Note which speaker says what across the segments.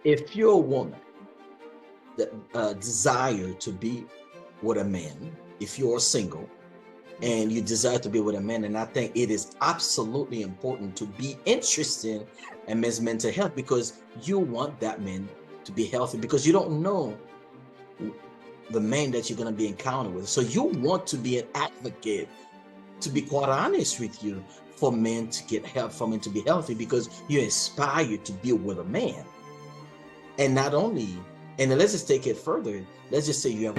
Speaker 1: if you're a woman that desire to be with a man, if you're single and you desire to be with a man, and I think it is absolutely important to be interested in men's mental health, because you want that man to be healthy, because you don't know the man that you're going to be encountering with. So you want to be an advocate, to be quite honest with you, for men to get help, for men to be healthy, because you're inspired to be with a man. And not only, and then let's just take it further. Let's just say you have.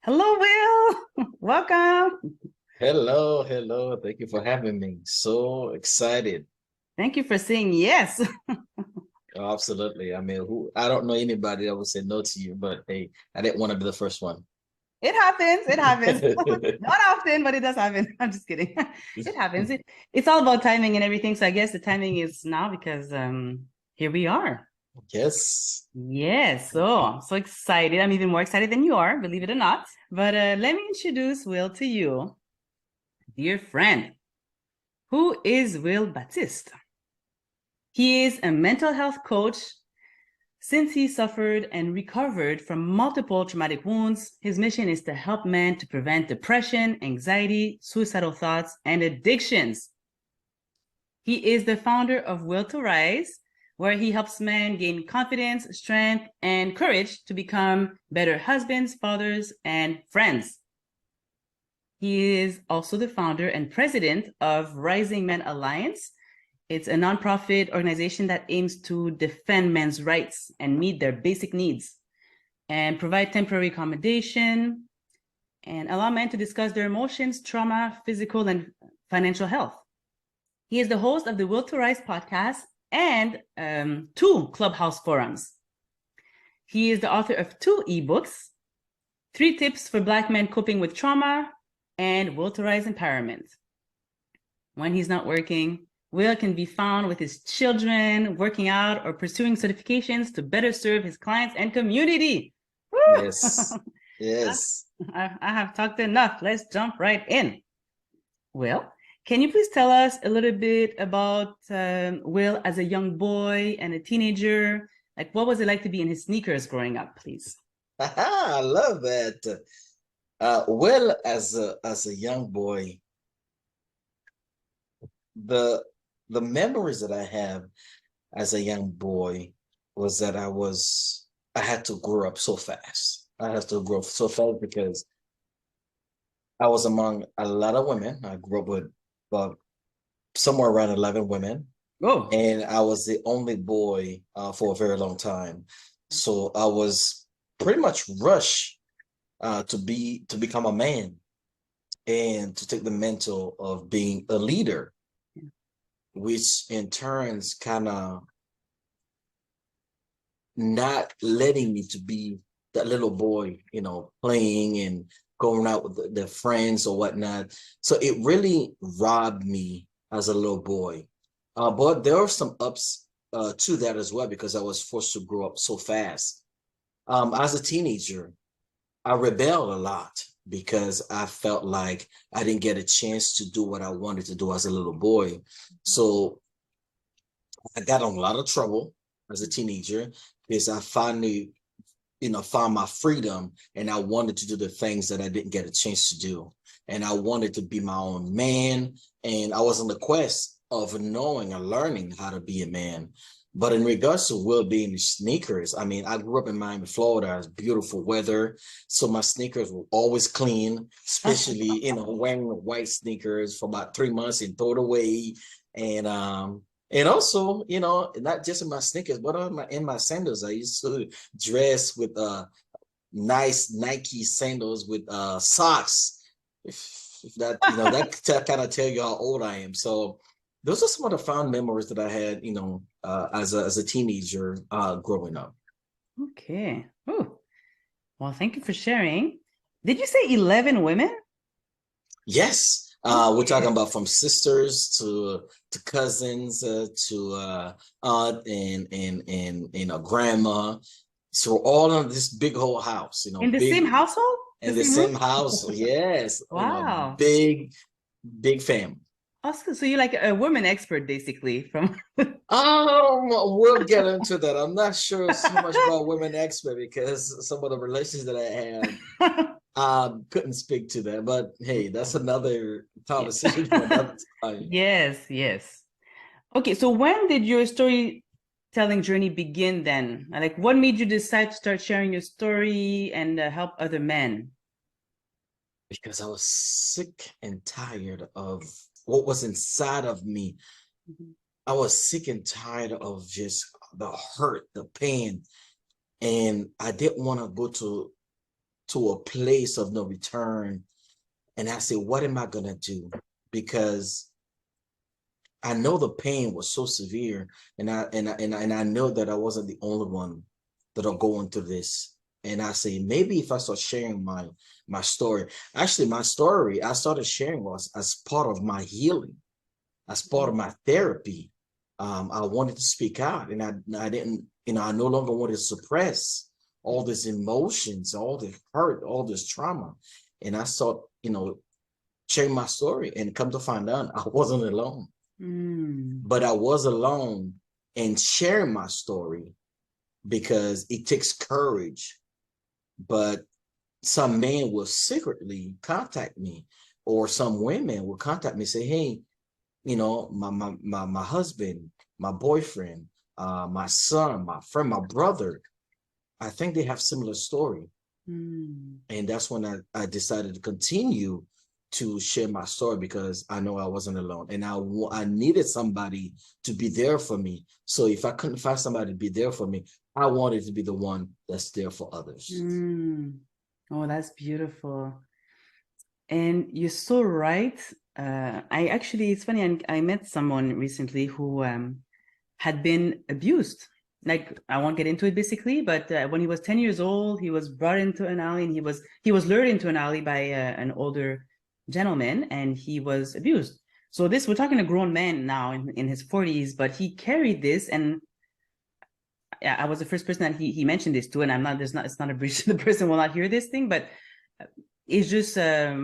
Speaker 2: Hello, Will. Welcome.
Speaker 1: Hello, hello. Thank you for having me. So excited.
Speaker 2: Thank you for saying yes.
Speaker 1: Oh, absolutely. I mean, I don't know anybody that would say no to you, but hey, I didn't want to be the first one.
Speaker 2: It happens. It happens. Not often, but it does happen. I'm just kidding. It happens. It's all about timing and everything. So I guess the timing is now because here we are.
Speaker 1: Yes.
Speaker 2: Yes. So excited. I'm even more excited than you are, believe it or not. But let me introduce Will to you, dear friend. Who is Will Baptiste? He is a mental health coach. Since he suffered and recovered from multiple traumatic wounds, his mission is to help men to prevent depression, anxiety, suicidal thoughts, and addictions. He is the founder of Will to Rise, where he helps men gain confidence, strength, and courage to become better husbands, fathers, and friends. He is also the founder and president of Rising Men Alliance. It's a nonprofit organization that aims to defend men's rights and meet their basic needs and provide temporary accommodation and allow men to discuss their emotions, trauma, physical, and financial health. He is the host of the Will to Rise podcast and 2 Clubhouse forums. He is the author of 2 ebooks, 3 tips for Black men coping with trauma, and Will to Rise empowerment. When he's not working, Will can be found with his children, working out, or pursuing certifications to better serve his clients and community.
Speaker 1: Woo! Yes. Yes.
Speaker 2: I have talked enough. Let's jump right in. Will, can you please tell us a little bit about Will as a young boy and a teenager? Like, what was it like to be in his sneakers growing up, please?
Speaker 1: I love that. Well, as a young boy, the memories that I have as a young boy was that I had to grow up so fast. I had to grow up so fast because I was among a lot of women. I grew up with somewhere around 11 women.
Speaker 2: Oh.
Speaker 1: And I was the only boy for a very long time. So I was pretty much rushed to become a man and to take the mantle of being a leader, which in turns kind of not letting me to be that little boy, playing and going out with their friends or whatnot. So it really robbed me as a little boy. But there are some ups to that as well, because I was forced to grow up so fast. As a teenager, I rebelled a lot because I felt like I didn't get a chance to do what I wanted to do as a little boy. So I got in a lot of trouble as a teenager because I finally, found my freedom, and I wanted to do the things that I didn't get a chance to do. And I wanted to be my own man. And I was on the quest of knowing and learning how to be a man. But in regards to Will being the sneakers, I mean, I grew up in Miami, Florida. It's beautiful weather. So my sneakers were always clean, especially, wearing white sneakers for about 3 months and throw it away. And also, not just in my sneakers, but in my sandals. I used to dress with nice Nike sandals with socks. If that, that kind of tell you how old I am. So those are some of the fond memories that I had, as a teenager growing up.
Speaker 2: Okay. Oh, well, thank you for sharing. Did you say 11 women?
Speaker 1: Yes. We're talking about from sisters to cousins to aunt and a grandma. So all in this big whole house,
Speaker 2: In the
Speaker 1: big
Speaker 2: same household?
Speaker 1: in
Speaker 2: The
Speaker 1: the
Speaker 2: same
Speaker 1: same
Speaker 2: room?
Speaker 1: house. Yes,
Speaker 2: Wow.
Speaker 1: big family.
Speaker 2: Awesome. So you're like a woman expert, basically, from
Speaker 1: We'll get into that. I'm not sure so much about women expert because some of the relations that I had couldn't speak to that. But hey, that's another
Speaker 2: Yeah.
Speaker 1: conversation for another time.
Speaker 2: Yes, yes. Okay, so when did your storytelling journey begin then? Like, what made you decide to start sharing your story and help other men?
Speaker 1: Because I was sick and tired of what was inside of me.
Speaker 2: Mhm.
Speaker 1: I was sick and tired of just the hurt, the pain, and I didn't want to go to a place of no return. And I said, what am I gonna do? Because I know the pain was so severe, and I know that I wasn't the only one that are going through this. And I say, maybe if I start sharing my story, actually my story I started sharing was as part of my healing, as part of my therapy. I wanted to speak out, and I didn't, I no longer wanted to suppress all these emotions, all the hurt, all this trauma. And I started, sharing my story, and come to find out I wasn't alone.
Speaker 2: Mm.
Speaker 1: But I was alone in sharing my story because it takes courage. But some men will secretly contact me, or some women will contact me and say, hey, my husband, my boyfriend, my son, my friend, my brother, I think they have similar story.
Speaker 2: Mm.
Speaker 1: And that's when I decided to continue to share my story, because I know I wasn't alone, and I needed somebody to be there for me. So if I couldn't find somebody to be there for me, I wanted to be the one that's there for others.
Speaker 2: Mm. Oh, that's beautiful. And you're so right. It's funny, I met someone recently who had been abused. Like, I won't get into it basically, but when he was 10 years old, he was brought into an alley, and he was lured into an alley by an older gentleman, and he was abused. So we're talking a grown man now in his 40s, but he carried this, and I was the first person that he mentioned this to, and it's not a breach. The person will not hear this thing, but it's just a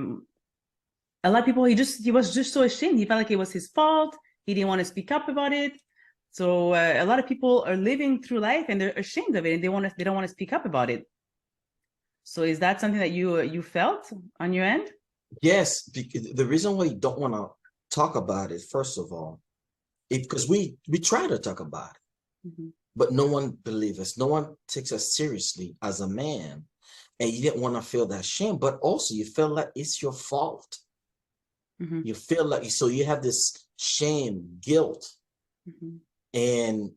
Speaker 2: lot of people, he was just so ashamed. He felt like it was his fault. He didn't want to speak up about it. So a lot of people are living through life and they're ashamed of it, and they don't want to speak up about it. So is that something that you felt on your end?
Speaker 1: Yes, because the reason why you don't want to talk about it, first of all, because we try to talk about it,
Speaker 2: Mm-hmm.
Speaker 1: but no one believes us. No one takes us seriously as a man, and you didn't want to feel that shame, but also you feel like it's your fault.
Speaker 2: Mm-hmm.
Speaker 1: You feel like, so you have this shame, guilt,
Speaker 2: Mm-hmm.
Speaker 1: and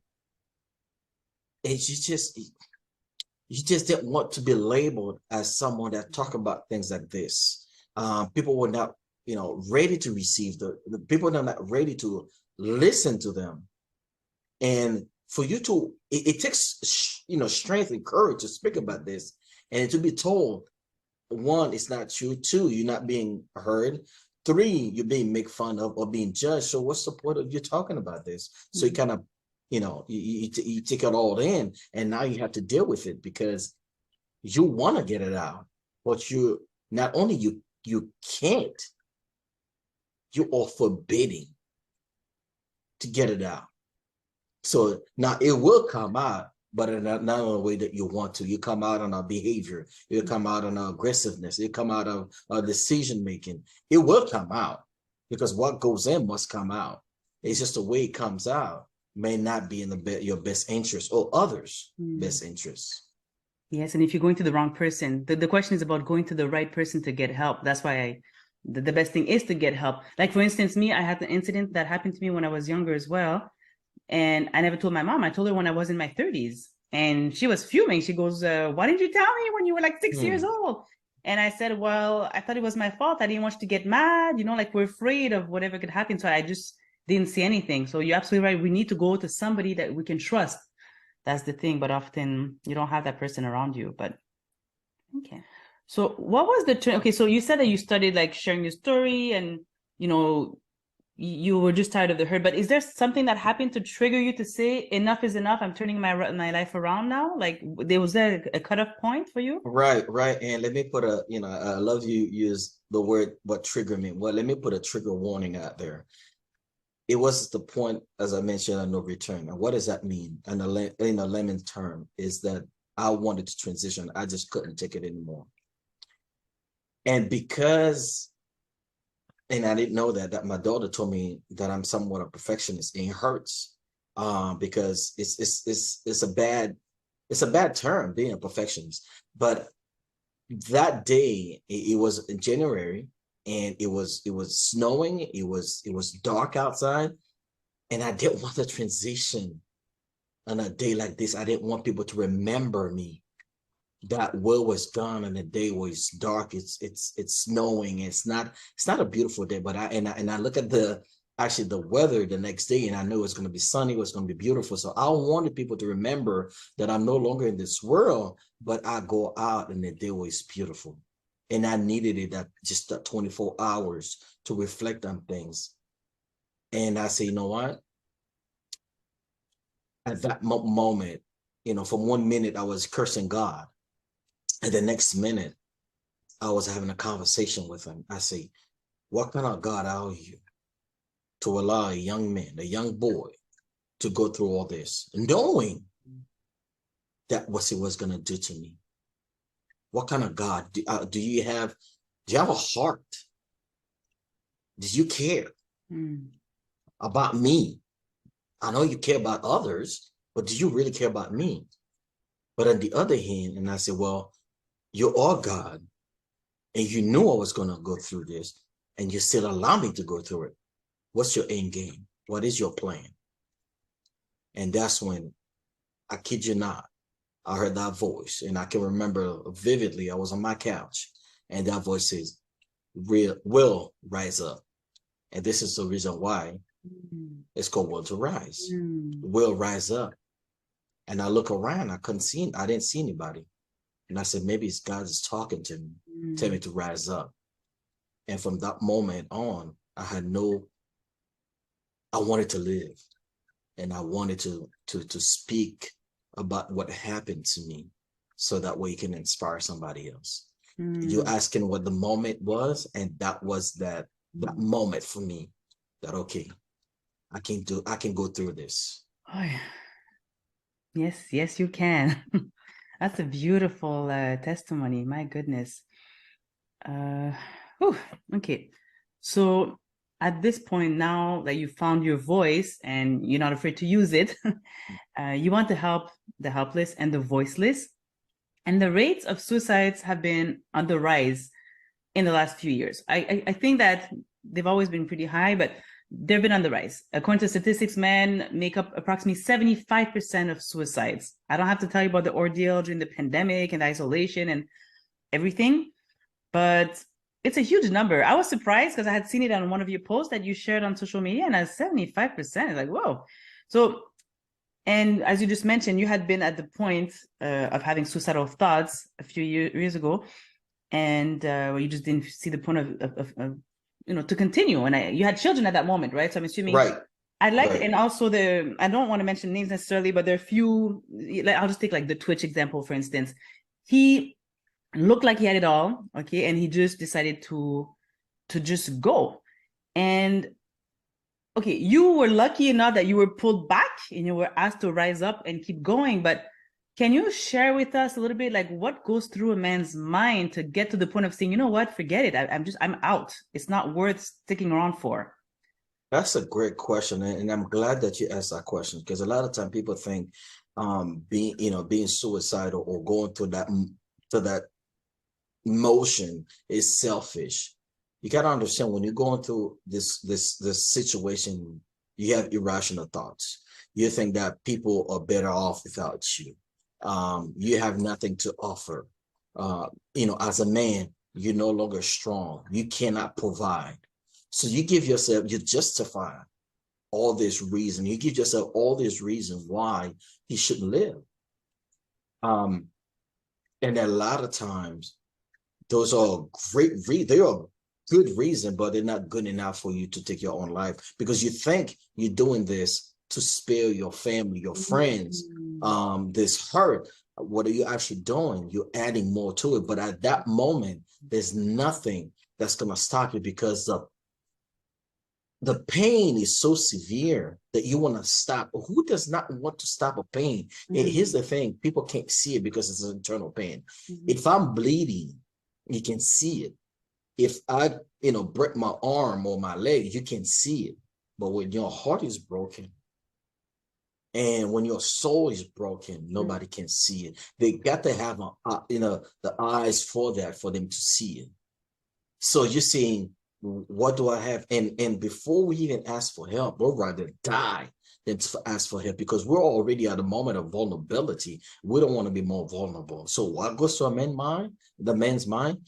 Speaker 1: it's you just didn't want to be labeled as someone that talk about things like this. People were not, ready to receive the people are not ready to listen to them. And for you to, it takes, strength and courage to speak about this, and to be told, one, it's not true. Two, you're not being heard. Three, you're being made fun of or being judged. So what's the point of you talking about this? So you kind of, you take it all in, and now you have to deal with it because you want to get it out, but not only you can't, you are forbidding to get it out. So now it will come out, but not in a way that you want to. You come out on a behavior. You come out on aggressiveness. You come out of decision making. It will come out because what goes in must come out. It's just the way it comes out may not be in your best interest or others' best interest.
Speaker 2: Yes, and if you're going to the wrong person, the question is about going to the right person to get help. That's why the best thing is to get help. Like, for instance, me, I had an incident that happened to me when I was younger as well. And I never told my mom. I told her when I was in my 30s. And she was fuming. She goes, why didn't you tell me when you were like 6 years old? And I said, well, I thought it was my fault. I didn't want you to get mad. Like, we're afraid of whatever could happen. So I just didn't say anything. So you're absolutely right. We need to go to somebody that we can trust. That's the thing. But often you don't have that person around you. But okay. So what was the turn? Okay, so you said that you studied like sharing your story and you know, you were just tired of the hurt. But is there something that happened to trigger you to say enough is enough? I'm turning my life around now. Like, was there a cutoff point for you?
Speaker 1: Right, right. And let me put a, I love you use the word what trigger me. Well, let me put a trigger warning out there. It was the point, as I mentioned, of no return. And what does that mean? And in a layman's term, is that I wanted to transition. I just couldn't take it anymore. And because, and I didn't know that my daughter told me that I'm somewhat a perfectionist, and it hurts, because it's a bad term, being a perfectionist. But that day, it was in January, and it was snowing. It was dark outside, and I didn't want to transition on a day like this. I didn't want people to remember me. That Will was gone, and the day was dark. It's snowing. It's not a beautiful day, but I look at the weather the next day, and I knew it's going to be sunny. It was going to be beautiful. So I wanted people to remember that I'm no longer in this world, but I go out and the day was beautiful. And I needed it, that just that 24 hours to reflect on things. And I say, you know what? At that moment, from 1 minute I was cursing God, and the next minute I was having a conversation with him. I say, what kind of God are you to allow a young man, a young boy, to go through all this, knowing that what it was going to do to me? What kind of God do you have? Do you have a heart? Do you care about me? I know you care about others, but do you really care about me? But on the other hand, and I said, well, you are God, and you knew I was going to go through this, and you still allow me to go through it. What's your end game? What is your plan? And that's when, I kid you not, I heard that voice, and I can remember vividly. I was on my couch, and that voice says, Will rise up. And this is the reason why it's called Will to Rise. Will rise up. And I look around, I didn't see anybody. And I said, maybe it's God is talking to me, tell me to rise up. And from that moment on, I wanted to live. And I wanted to speak about what happened to me, so that way you can inspire somebody else. You're asking what the moment was, and that was that moment for me, that okay, I can go through this.
Speaker 2: Oh, yeah. Yes, you can. That's a beautiful testimony. My goodness. Okay. So at this point now that you found your voice and you're not afraid to use it, you want to help the helpless and the voiceless. And the rates of suicides have been on the rise in the last few years. I think that they've always been pretty high, but they've been on the rise. According to statistics, men make up approximately 75% of suicides. I don't have to tell you about the ordeal during the pandemic and the isolation and everything, but it's a huge number. I was surprised because I had seen it on one of your posts that you shared on social media, and I was 75%. Like, whoa. So, and as you just mentioned, you had been at the point of having suicidal thoughts a few years ago, and you just didn't see the point of to continue. And you had children at that moment, right? So I'm assuming,
Speaker 1: right.
Speaker 2: I'd like
Speaker 1: right.
Speaker 2: And also I don't want to mention names necessarily, but there are a few, I'll just take like the Twitch example, for instance. He looked like he had it all, okay, and he just decided to just go. And okay, you were lucky enough that you were pulled back and you were asked to rise up and keep going, but can you share with us a little bit, like, what goes through a man's mind to get to the point of saying, you know what, forget it, I'm out, it's not worth sticking around for?
Speaker 1: That's a great question, and I'm glad that you asked that question, because a lot of time people think being suicidal or going through that motion is selfish. You got to understand, when you're going through this situation, you have irrational thoughts. You think that people are better off without you. You have nothing to offer. As a man, you're no longer strong. You cannot provide. So you justify all this reason. You give yourself all this reason why he shouldn't live. And a lot of times, those are great. They are good reason, but they're not good enough for you to take your own life because you think you're doing this to spare your family, your friends, this hurt. What are you actually doing? You're adding more to it. But at that moment, there's nothing that's going to stop you because the pain is so severe that you want to stop. Who does not want to stop a pain? Here's the thing. People can't see it because it's an internal pain. If I'm bleeding, you can see it. If I, break my arm or my leg, you can see it. But when your heart is broken and when your soul is broken, nobody can see it. They got to have, the eyes for that, for them to see it. So you're saying, what do I have? And before we even ask for help, we'd rather die than to ask for help because we're already at a moment of vulnerability. We don't want to be more vulnerable. So what goes to the man's mind?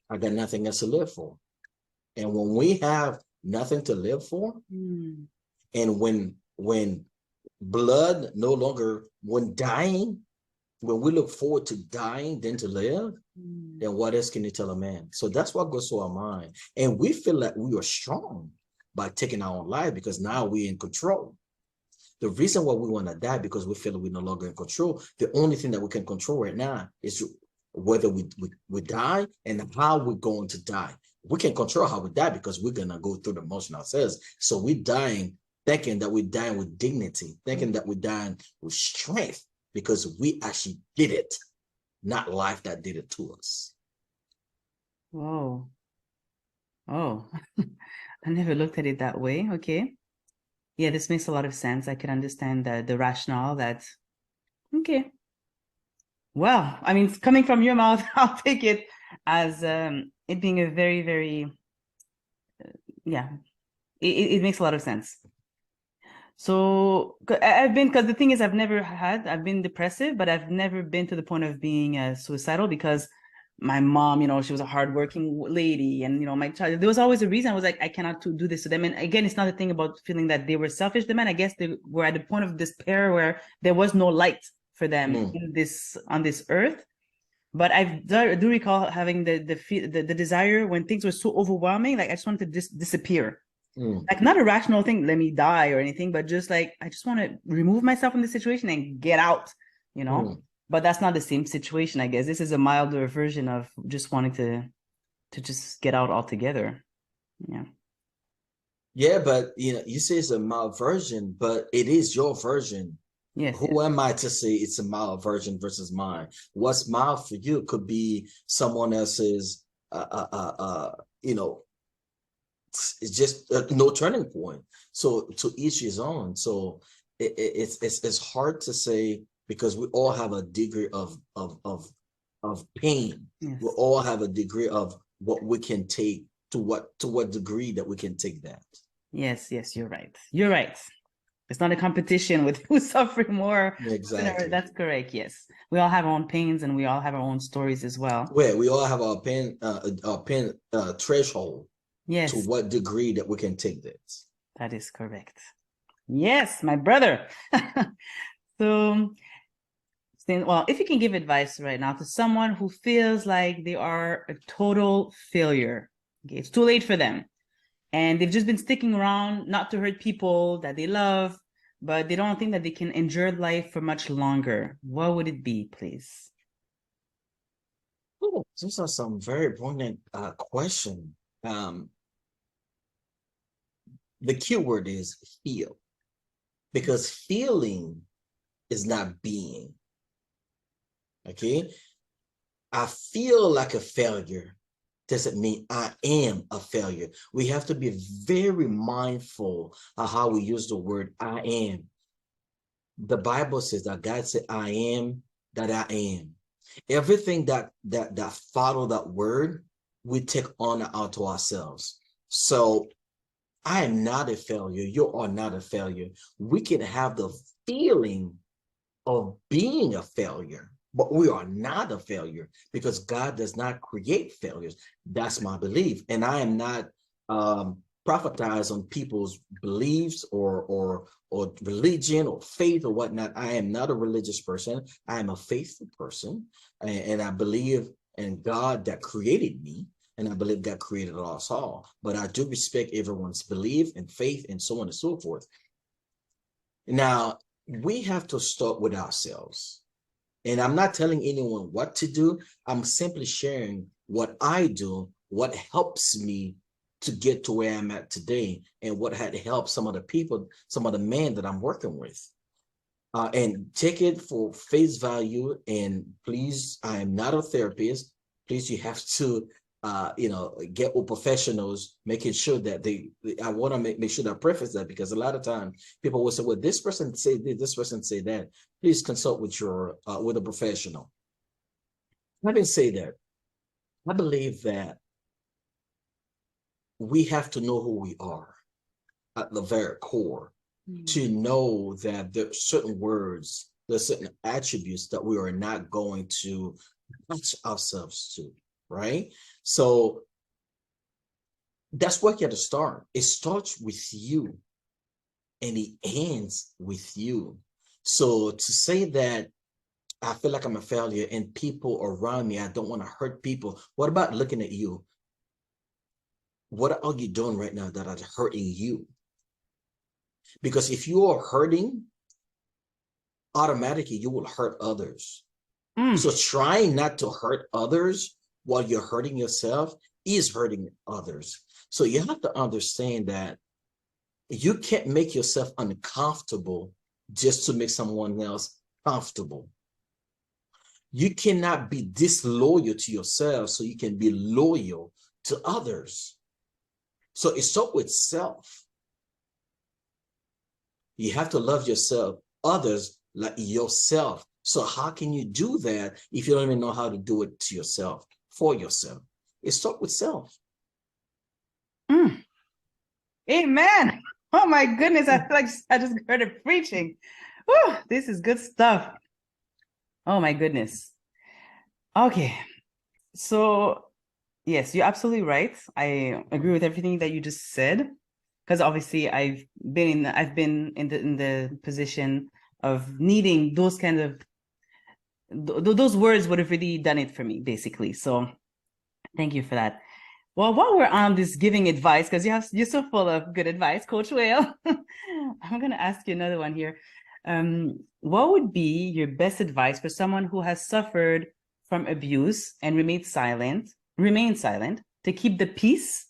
Speaker 1: I got nothing else to live for. And when we have nothing to live for, and when blood no longer, when dying, when we look forward to dying than to live, then what else can you tell a man? So that's what goes to our mind. And we feel like we are strong by taking our own life because now we're in control. The reason why we want to die because we feel that we're no longer in control. The only thing that we can control right now is whether we die and how we're going to die. We can control how we die because we're going to go through the motion ourselves. So we're dying thinking that we're dying with dignity, thinking that we're dying with strength because we actually did it, not life that did it to us.
Speaker 2: Whoa. Oh, I never looked at it that way. Okay. Yeah, this makes a lot of sense. I can understand the rationale that, okay. Well, I mean, coming from your mouth, I'll take it as it being a very, very, yeah, it makes a lot of sense. So because the thing is, I've been depressive, but I've never been to the point of being suicidal because my mom, she was a hardworking lady and, my child, there was always a reason. I was like, I cannot do this to them. And again, it's not a thing about feeling that they were selfish. The men, I guess they were at the point of despair where there was no light for them on this earth. But I do recall having the desire when things were so overwhelming, like I just wanted to disappear. Like not a rational thing, let me die or anything, but just like I just want to remove myself from the situation and get out, But that's not the same situation, I guess. This is a milder version of just wanting to just get out altogether. Yeah.
Speaker 1: Yeah, but you say it's a mild version, but it is your version.
Speaker 2: Yes.
Speaker 1: Who am I to say it's a mild version versus mine? What's mild for you could be someone else's it's just no turning point. So to each his own. So it's hard to say because we all have a degree of pain.
Speaker 2: Yes.
Speaker 1: We all have a degree of what we can take to what degree that we can take that.
Speaker 2: Yes, you're right. You're right. It's not a competition with who's suffering more.
Speaker 1: Exactly.
Speaker 2: That's correct. Yes, we all have our own pains and we all have our own stories as well.
Speaker 1: Well, we all have our pain threshold.
Speaker 2: Yes.
Speaker 1: To what degree that we can take this.
Speaker 2: That is correct. Yes, my brother. So, well, if you can give advice right now to someone who feels like they are a total failure, okay, it's too late for them. And they've just been sticking around not to hurt people that they love, but they don't think that they can endure life for much longer. What would it be, please?
Speaker 1: Oh, those are some very poignant question. The key word is feel, because feeling is not being. Okay, I feel like a failure doesn't mean I am a failure. We have to be very mindful of how we use the word I am. The Bible says that God said, I am that I am. Everything that follow that word, we take on out to ourselves. So I am not a failure. You are not a failure. We can have the feeling of being a failure, but we are not a failure because God does not create failures. That's my belief. And I am not prophetize on people's beliefs or religion or faith or whatnot. I am not a religious person. I am a faithful person. And I believe in God that created me. And I believe God created us all. But I do respect everyone's belief and faith and so on and so forth. Now, we have to start with ourselves. And I'm not telling anyone what to do. I'm simply sharing what I do, what helps me to get to where I'm at today, and what had helped some of the people, some of the men that I'm working with. And take it for face value. And please, I am not a therapist. Please, you have to, get with professionals, making sure that I want to make sure that I preface that, because a lot of times people will say, well, this person say this person say that. Please consult with with a professional. Having said that, I believe that we have to know who we are at the very core, to know that there are certain words, there's certain attributes that we are not going to attach ourselves to, right? So that's where you have to start. It starts with you and it ends with you. So to say that I feel like I'm a failure and people around me, I don't want to hurt people. What about looking at you? What are you doing right now that are hurting you? Because if you are hurting, automatically you will hurt others. So trying not to hurt others while you're hurting yourself is hurting others. So you have to understand that you can't make yourself uncomfortable just to make someone else comfortable. You cannot be disloyal to yourself so you can be loyal to others. So it starts with self. You have to love yourself, others like yourself. So how can you do that if you don't even know how to do it to yourself, for yourself? It starts with self.
Speaker 2: Amen. Oh my goodness, I feel like I just heard it preaching. Whew, this is good stuff. Oh my goodness. Okay. So yes, you're absolutely right. I agree with everything that you just said. Because obviously I've been in the position of needing those kind of those words would have really done it for me, basically. So thank you for that. Well, while we're on this giving advice, because you're so full of good advice, Coach Whale, I'm gonna ask you another one here. What would be your best advice for someone who has suffered from abuse and remain silent to keep the peace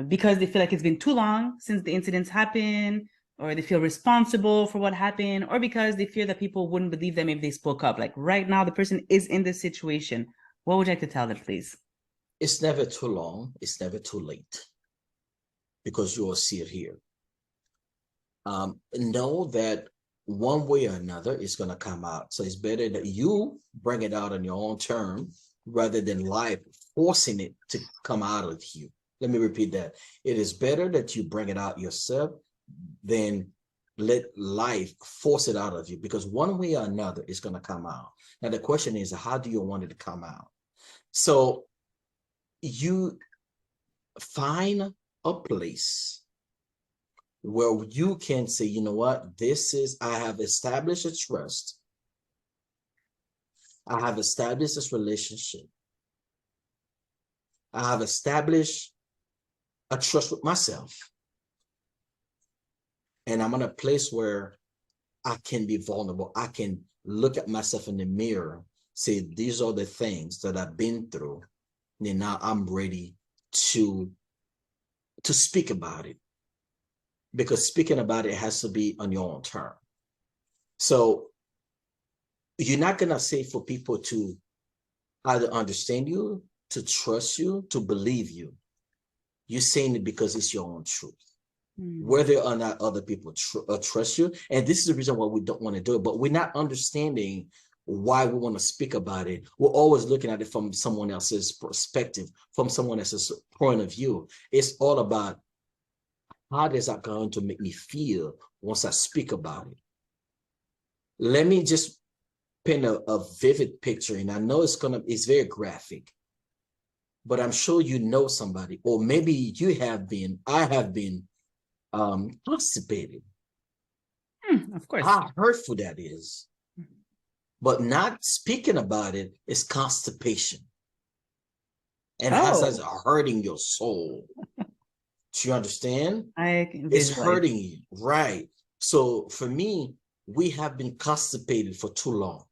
Speaker 2: because they feel like it's been too long since the incidents happened, or they feel responsible for what happened, or because they fear that people wouldn't believe them if they spoke up? Like right now, the person is in this situation. What would you like to tell them, please?
Speaker 1: It's never too long. It's never too late, because you will see it here. Know that one way or another it's going to come out. So it's better that you bring it out on your own term rather than life forcing it to come out of you. Let me repeat that. It is better that you bring it out yourself than let life force it out of you, because one way or another it's going to come out. Now, the question is, how do you want it to come out? So you find a place where you can say, you know what, I have established a trust. I have established this relationship. I have established a trust with myself. And I'm in a place where I can be vulnerable. I can look at myself in the mirror, say, these are the things that I've been through. And now I'm ready to speak about it, because speaking about it has to be on your own term. So you're not going to say for people to either understand you, to trust you, to believe you. You're saying it because it's your own truth. Whether or not other people trust you. And this is the reason why we don't want to do it, but we're not understanding why we want to speak about it. We're always looking at it from someone else's perspective, from someone else's point of view. It's all about, how is that going to make me feel once I speak about it? Let me just paint a vivid picture, and I know it's very graphic, but I'm sure you know somebody, or maybe you have been, I have been constipated.
Speaker 2: Of course.
Speaker 1: How hurtful that is. But not speaking about it is constipation. and has that's hurting your soul. Do you understand?
Speaker 2: I can
Speaker 1: It's
Speaker 2: visualize.
Speaker 1: hurting you, right? So for me, we have been constipated for too long.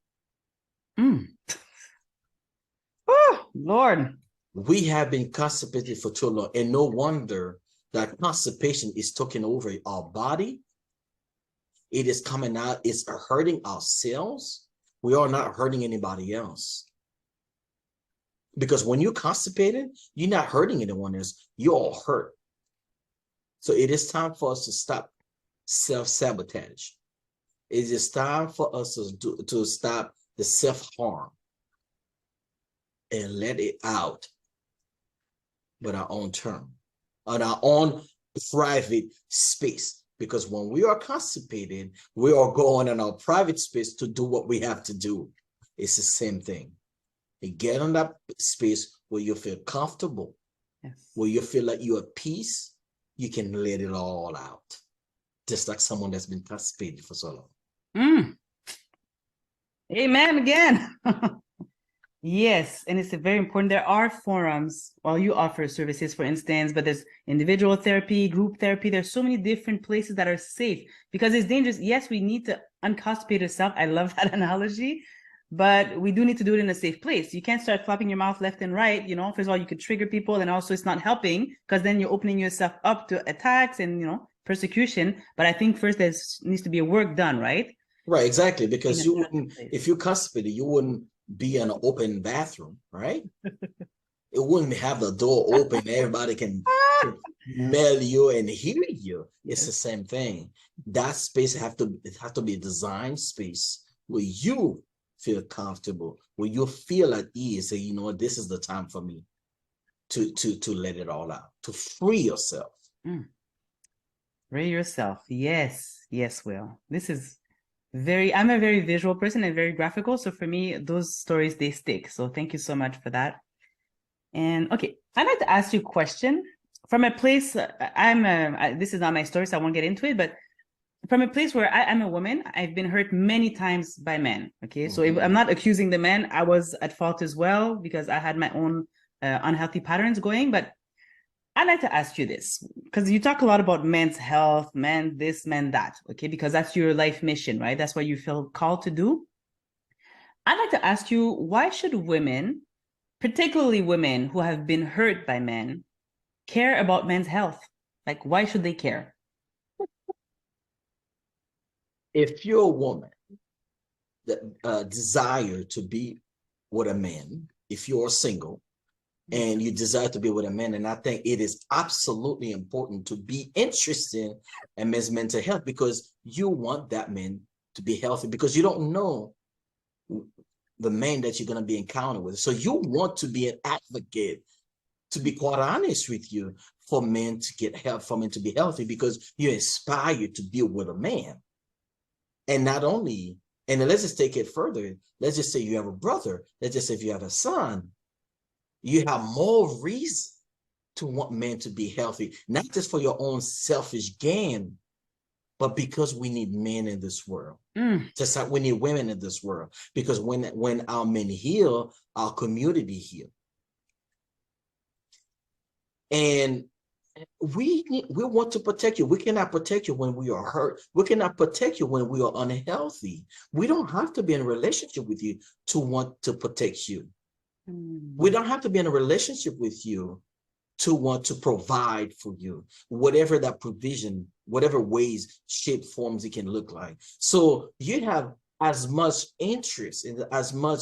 Speaker 2: Oh, Lord.
Speaker 1: We have been constipated for too long, and no wonder that constipation is taking over our body. It is coming out, it's hurting ourselves. We are not hurting anybody else. Because when you're constipated, you're not hurting anyone else. You're all hurt. So it is time for us to stop self-sabotage. It is time for us to stop the self-harm and let it out with our own term, on our own private space. Because when we are constipated, we are going in our private space to do what we have to do. It's the same thing. You get in that space where you feel comfortable, where you feel like you're at peace, you can let it all out. Just like someone that's been constipated for so long.
Speaker 2: Amen again. Yes, and it's very important. There are forums, well, you offer services, for instance, but there's individual therapy, group therapy. There's so many different places that are safe because it's dangerous. Yes, we need to unconstipate ourselves. I love that analogy, but we do need to do it in a safe place. You can't start flapping your mouth left and right. You know, first of all, you could trigger people, and also it's not helping because then you're opening yourself up to attacks and, you know, persecution. But I think first there needs to be a work done, right?
Speaker 1: Right, exactly. Because you wouldn't, if you're constipated, you wouldn't be in an open bathroom, right? It wouldn't have the door open. Everybody can smell you and hear you. It's the same thing. That space have to be a design space where you feel comfortable, where you feel at ease. Say, you know what, this is the time for me to let it all out, to free yourself.
Speaker 2: Free yourself. Yes, yes, Will. This is I'm a very visual person and very graphical. So for me, those stories, they stick. So thank you so much for that. And okay, I'd like to ask you a question from a place. This is not my story, so I won't get into it, but from a place where I'm a woman, I've been hurt many times by men. Okay, so I'm not accusing the men. I was at fault as well because I had my own unhealthy patterns going. But I'd like to ask you this, because you talk a lot about men's health, men this, men that, okay? Because that's your life mission, right? That's what you feel called to do. I'd like to ask you, why should women, particularly women who have been hurt by men, care about men's health? Like, why should they care?
Speaker 1: If you're a woman that desire to be with a man, if you're single, and you desire to be with a man, and I think it is absolutely important to be interested in men's mental health because you want that man to be healthy because you don't know the man that you're going to be encountered with. So you want to be an advocate, to be quite honest with you, for men to get help, for men to be healthy because you're inspired to be with a man. And not only, and let's just take it further. Let's just say you have a brother. Let's just say if you have a son, you have more reason to want men to be healthy, not just for your own selfish gain, but because we need men in this world. Just like we need women in this world. Because when our men heal, our community heal. And we want to protect you. We cannot protect you when we are hurt. We cannot protect you when we are unhealthy. We don't have to be in a relationship with you to want to protect you. We don't have to be in a relationship with you to want to provide for you, whatever that provision, whatever ways, shape, forms it can look like. So you have as much interest in as much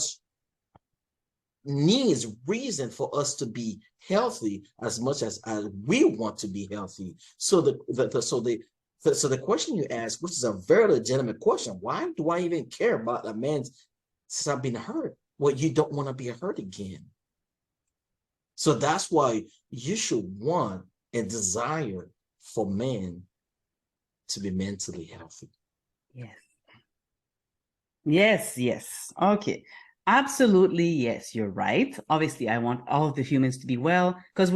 Speaker 1: needs, reason for us to be healthy as much as we want to be healthy. So the question you ask, which is a very legitimate question, why do I even care about a man's since I've been hurt? Well, you don't want to be hurt again. So that's why you should want and desire for men to be mentally healthy.
Speaker 2: Yes. Yes, yes. Okay. Absolutely, yes, you're right. Obviously, I want all of the humans to be well because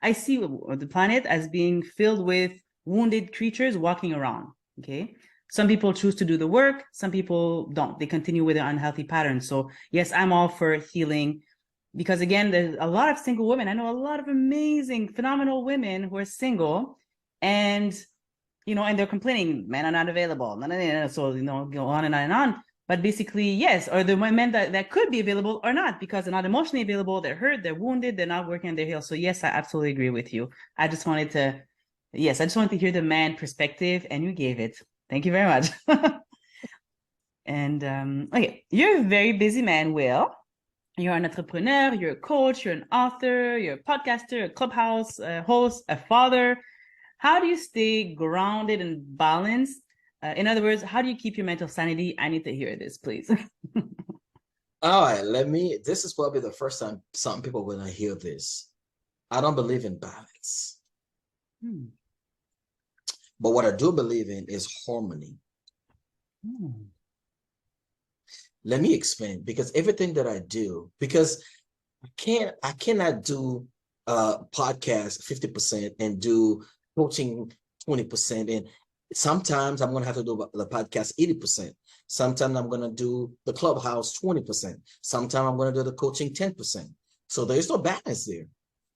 Speaker 2: I see the planet as being filled with wounded creatures walking around, okay? Some people choose to do the work, some people don't. They continue with their unhealthy patterns. So yes, I'm all for healing. because again, there's a lot of single women. I know a lot of amazing, phenomenal women who are single, and and they're complaining, men are not available. So go on and on and on. But basically, yes, or the men that could be available are not, because they're not emotionally available. They're hurt, they're wounded, they're not working on their heels. So yes, I absolutely agree with you. I just wanted to hear the man perspective, and you gave it. Thank you very much. And okay, you're a very busy man, Will. You're an entrepreneur, you're a coach, you're an author, you're a podcaster, a clubhouse host, a father. How do you stay grounded and balanced? In other words, how do you keep your mental sanity? I need to hear this, please.
Speaker 1: All right, this is probably the first time some people will hear this. I don't believe in balance. But what I do believe in is harmony. Let me explain, because everything that I do, because I cannot do podcast 50% and do coaching 20%. And sometimes I'm going to have to do the podcast 80%. Sometimes I'm going to do the clubhouse 20%. Sometimes I'm going to do the coaching 10%. So there's no balance there.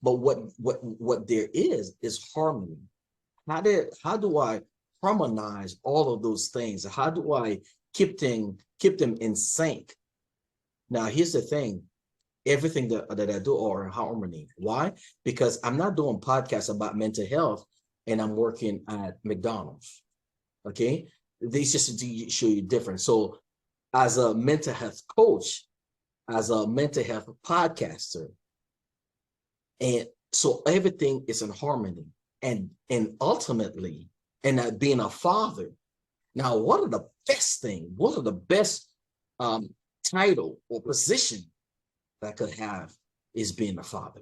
Speaker 1: But what there is harmony. How do I harmonize all of those things? How do I keep them in sync? Now, here's the thing. Everything that I do are in harmony. Why? Because I'm not doing podcasts about mental health and I'm working at McDonald's. Okay? These just to show you different. So as a mental health coach, as a mental health podcaster, and so everything is in harmony. And ultimately, and being a father. Now, what are the best title or position that I could have is being a father.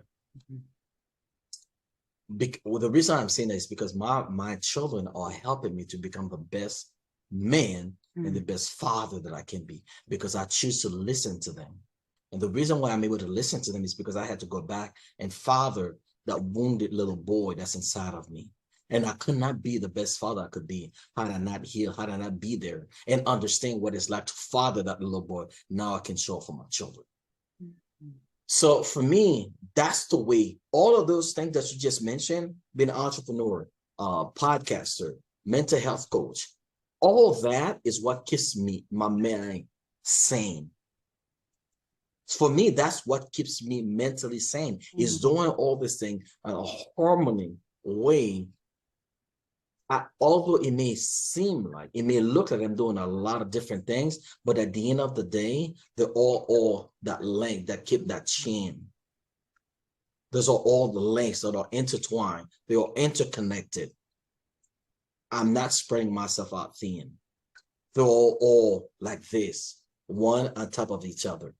Speaker 1: Well, the reason I'm saying that is because my children are helping me to become the best man and the best father that I can be, because I choose to listen to them. And the reason why I'm able to listen to them is because I had to go back and father that wounded little boy that's inside of me. And I could not be the best father I could be had I not healed, had I not be there and understand what it's like to father that little boy. Now I can show for my children. So for me, that's the way. All of those things that you just mentioned, being an entrepreneur, podcaster, mental health coach, all that is what keeps my mind sane. For me, that's what keeps me mentally sane, is doing all this thing in a harmony way. Although it may look like I'm doing a lot of different things, but at the end of the day, they're all that link that keep that chain. Those are all the links that are intertwined. They are interconnected. I'm not spreading myself out thin. They're all like this, one on top of each other.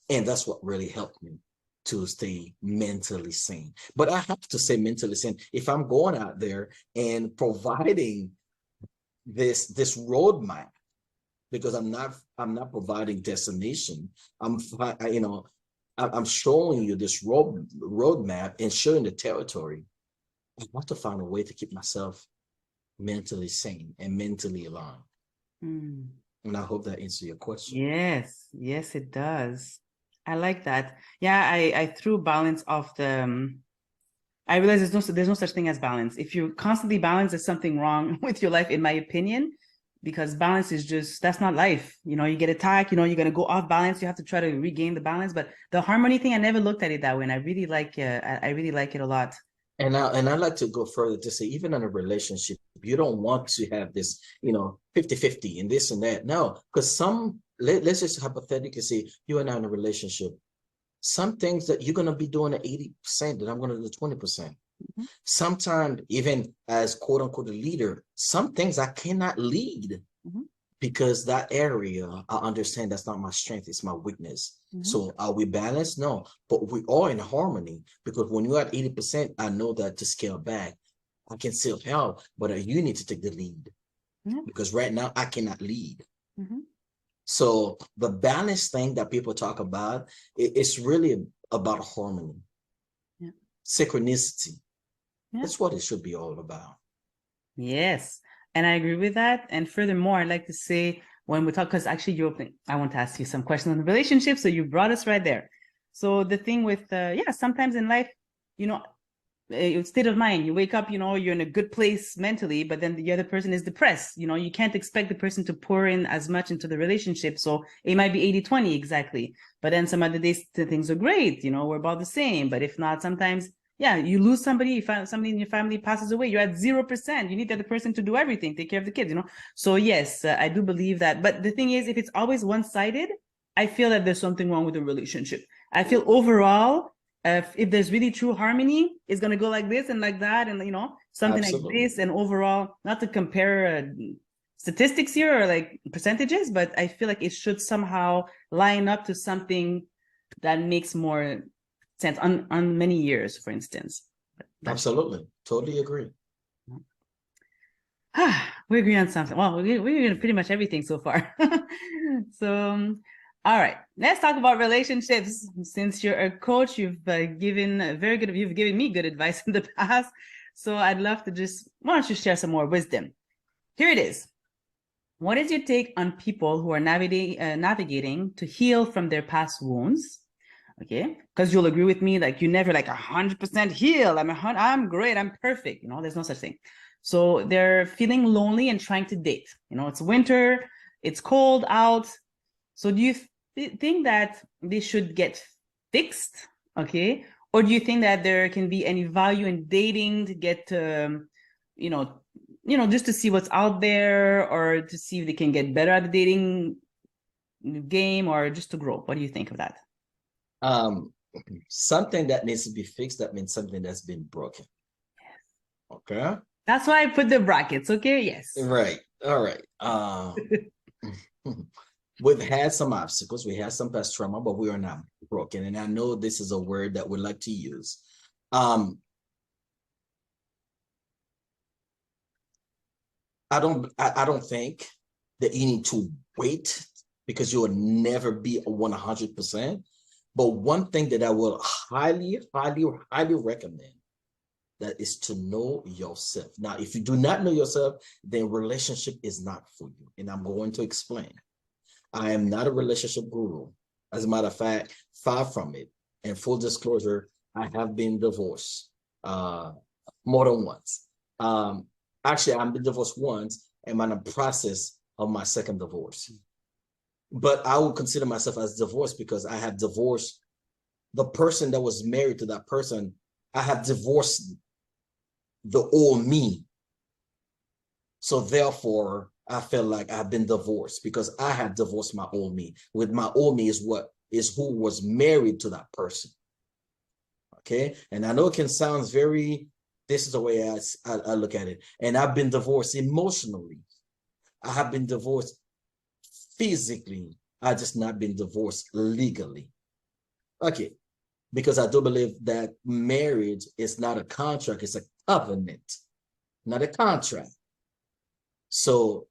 Speaker 1: And that's what really helped me to stay mentally sane. But I have to say mentally sane. If I'm going out there and providing this roadmap, because I'm not providing destination. I'm showing you this roadmap and showing the territory. I want to find a way to keep myself mentally sane and mentally aligned. And I hope that answers your question.
Speaker 2: Yes, it does. I like that. Yeah, I threw balance off the. I realize there's no such thing as balance. If you're constantly balanced, there's something wrong with your life, in my opinion, because balance is that's not life. You get attacked. You're gonna go off balance. You have to try to regain the balance. But the harmony thing, I never looked at it that way, and I really like it a lot.
Speaker 1: And I like to go further to say, even in a relationship, you don't want to have this, 50-50 and this and that. No, because let's just hypothetically say you and I in a relationship. Some things that you're going to be doing at 80% that I'm going to do 20%. Sometimes, even as quote unquote a leader, some things I cannot lead because that area, I understand that's not my strength, it's my weakness. So are we balanced? No, but we are in harmony, because when you're at 80%, I know that to scale back, I can still help, but you need to take the lead because right now I cannot lead. So the balance thing that people talk about, it's really about harmony, synchronicity. That's what it should be all about.
Speaker 2: Yes, and I agree with that. And furthermore, I'd like to say, when we talk, because actually I want to ask you some questions on the relationship, so you brought us right there. So the thing with, yeah, sometimes in life, you know, state of mind, you wake up, you know, you're in a good place mentally, but then the other person is depressed. You know, you can't expect the person to pour in as much into the relationship. So it might be 80-20 exactly. But then some other days things are great, you know, we're about the same. But if not, sometimes, yeah, you lose somebody, you find somebody in your family passes away, you're at 0%. You need the other person to do everything, take care of the kids, you know. So yes, I do believe that. But the thing is, if it's always one-sided, I feel that there's something wrong with the relationship. I feel overall, if there's really true harmony, it's going to go like this and like that, and you know, something
Speaker 1: Absolutely.
Speaker 2: like this. And overall, not to compare statistics here or like percentages, but I feel like it should somehow line up to something that makes more sense on many years, for instance.
Speaker 1: Absolutely. Totally agree.
Speaker 2: We agree on something. Well, we agree on pretty much everything so far. So, all right, let's talk about relationships. Since you're a coach, you've given me good advice in the past. So I'd love to why don't you share some more wisdom? Here it is. What is your take on people who are navigating to heal from their past wounds? Okay, because you'll agree with me, like you never like 100% heal. I'm great. I'm perfect. You know, there's no such thing. So they're feeling lonely and trying to date. You know, it's winter, it's cold out. So do you think that they should get fixed? Okay, or do you think that there can be any value in dating to get, you know, just to see what's out there, or to see if they can get better at the dating game, or just to grow? What do you think of that?
Speaker 1: Something that needs to be fixed, that means something that's been broken. Okay.
Speaker 2: That's why I put the brackets. Okay. Yes.
Speaker 1: Right. All right. We've had some obstacles, we had some past trauma, but we are not broken. And I know this is a word that we like to use. I don't think that you need to wait, because you will never be 100%. But one thing that I will highly recommend, that is to know yourself. Now, if you do not know yourself, then relationship is not for you. And I'm going to explain. I am not a relationship guru. As a matter of fact, far from it. And full disclosure, I have been divorced more than once. Actually, I've been divorced once, and I'm in the process of my second divorce. But I would consider myself as divorced because I have divorced the person that was married to that person. I have divorced the old me. So therefore, I feel like I've been divorced because I have divorced my old me. With my old me is who was married to that person. Okay. And I know it can sound this is the way I look at it. And I've been divorced emotionally. I have been divorced physically. I just not been divorced legally. Okay. Because I do believe that marriage is not a contract, it's a covenant, not a contract. So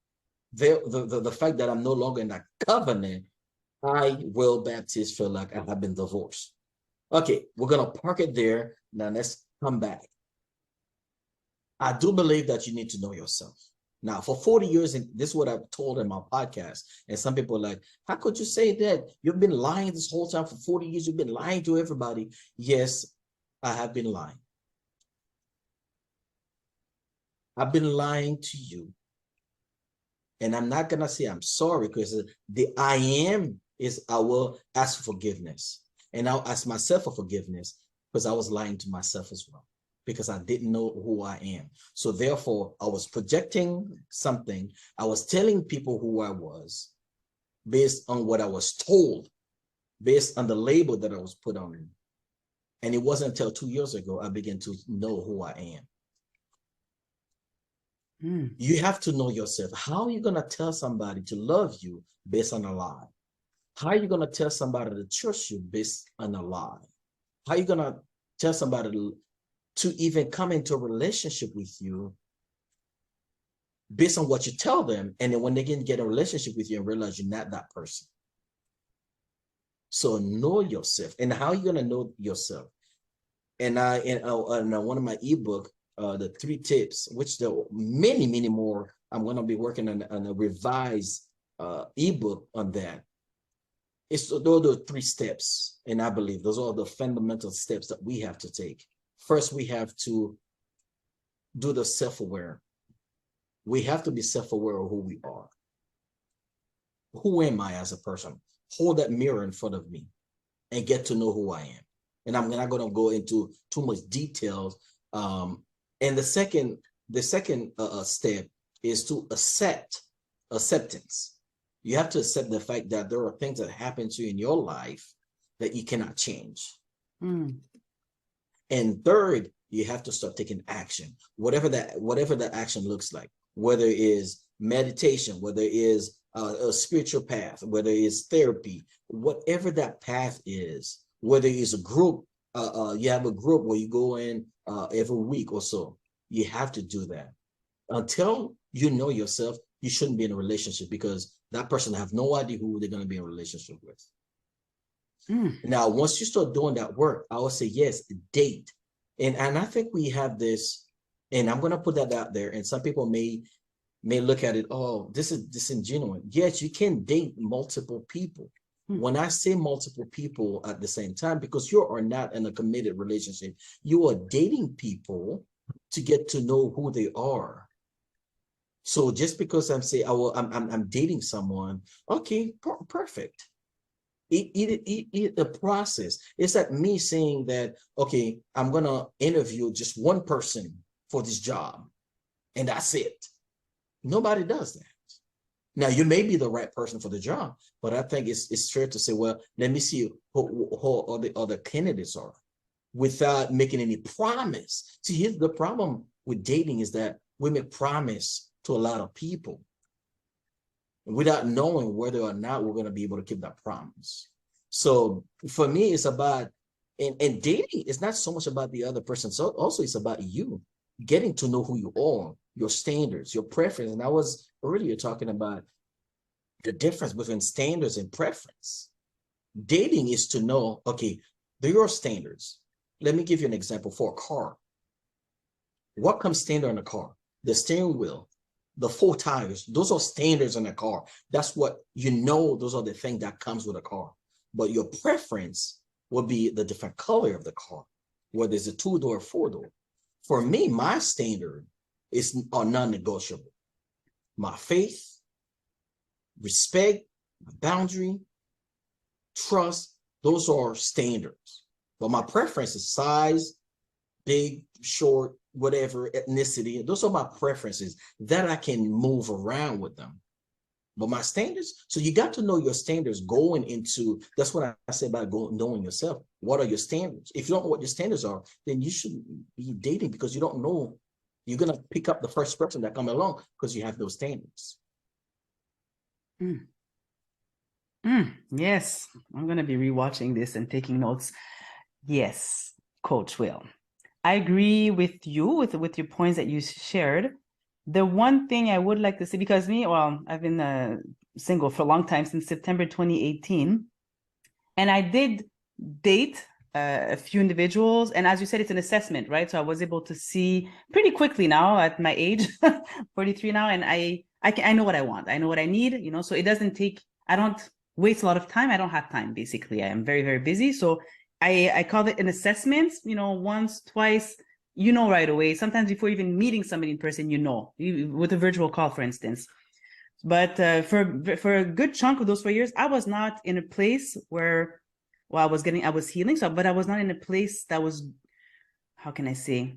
Speaker 1: the fact that I'm no longer in that covenant, I, Will Baptiste, feel like I have been divorced. Okay, we're gonna park it there. Now let's come back. I do believe that you need to know yourself. Now, for 40 years, and this is what I've told in my podcast, and some people are like, how could you say that? You've been lying this whole time for 40 years. You've been lying to everybody. Yes, I have been lying. I've been lying to you. And I'm not going to say I'm sorry, because the I am is I will ask for forgiveness. And I'll ask myself for forgiveness, because I was lying to myself as well, because I didn't know who I am. So therefore, I was projecting something. I was telling people who I was based on what I was told, based on the label that I was put on me. And it wasn't until 2 years ago I began to know who I am. You have to know yourself. How are you going to tell somebody to love you based on a lie? How are you going to tell somebody to trust you based on a lie? How are you going to tell somebody to even come into a relationship with you based on what you tell them, and then when they can get a relationship with you and realize you're not that person? So know yourself. And how are you going to know yourself? And in one of my ebook, the 3 tips, which there are many more. I'm going to be working on a revised ebook on that. those are the 3 steps, and I believe those are the fundamental steps that we have to take. First, we have to do the self-aware. We have to be self-aware of who we are. Who am I as a person? Hold that mirror in front of me and get to know who I am. And I'm not going to go into too much details. And the second step is to acceptance. You have to accept the fact that there are things that happen to you in your life that you cannot change.
Speaker 2: Mm.
Speaker 1: And third, you have to start taking action, whatever that action looks like, whether it is meditation, whether it is a spiritual path, whether it is therapy, whatever that path is, whether it's a group, you have a group where you go in every week or so, you have to do that. Until you know yourself, you shouldn't be in a relationship, because that person have no idea who they're going to be in a relationship with. Now, once you start doing that work, I would say, yes, date. And I think we have this, and I'm going to put that out there, and some people may look at it, oh, this is disingenuous. Yes, you can date multiple people. When I say multiple people at the same time, because you are not in a committed relationship, you are dating people to get to know who they are. So just because I'm saying, I'm dating someone, okay, perfect. It the process. It's like me saying that, okay, I'm gonna interview just one person for this job, and that's it. Nobody does that. Now, you may be the right person for the job, but I think it's fair to say, well, let me see who all the other candidates are, without making any promise. See, here's the problem with dating, is that we make promise to a lot of people without knowing whether or not we're going to be able to keep that promise. So for me, it's about, and dating is not so much about the other person. So also it's about you getting to know who you are, your standards, your preference. And I was earlier talking about the difference between standards and preference. Dating is to know, okay, they're your standards. Let me give you an example for a car. What comes standard in a car? The steering wheel, the 4 tires, those are standards in a car. That's what, those are the things that comes with a car. But your preference will be the different color of the car, whether it's a 2-door or 4-door. For me, my standard are non-negotiable. My faith, respect, boundary, trust, those are standards. But my preference is size, big, short, whatever, ethnicity. Those are my preferences that I can move around with them. But my standards, so you got to know your standards going into, that's what I say about knowing yourself. What are your standards? If you don't know what your standards are, then you shouldn't be dating, because you don't know. You're going to pick up the first person that comes along because you have those standards.
Speaker 2: Yes, I'm going to be rewatching this and taking notes. Yes, Coach Will. I agree with you, with your points that you shared. The one thing I would like to say, because I've been single for a long time, since September 2018. And I did date a few individuals. And as you said, it's an assessment, right? So I was able to see pretty quickly now at my age, 43 now. And I know what I want. I know what I need, so it doesn't take, I don't waste a lot of time. I don't have time, basically. I am very, very busy. So I call it an assessment, once, twice, right away. Sometimes before even meeting somebody in person, with a virtual call, for instance. But for a good chunk of those 4 years, I was not in a place where, I was healing. But I was not in a place that was, how can I say,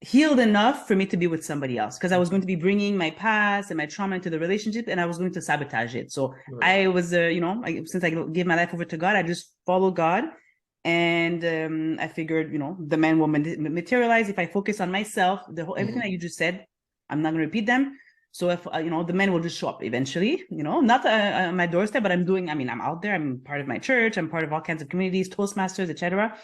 Speaker 2: healed enough for me to be with somebody else, because I was going to be bringing my past and my trauma into the relationship, and I was going to sabotage it. So right. I was, since I gave my life over to God, I just followed God. And I figured, the man will materialize if I focus on myself. Everything that you just said, I'm not going to repeat them. So if, the men will just show up eventually, not on my doorstep, but I'm out there. I'm part of my church. I'm part of all kinds of communities, Toastmasters, etc.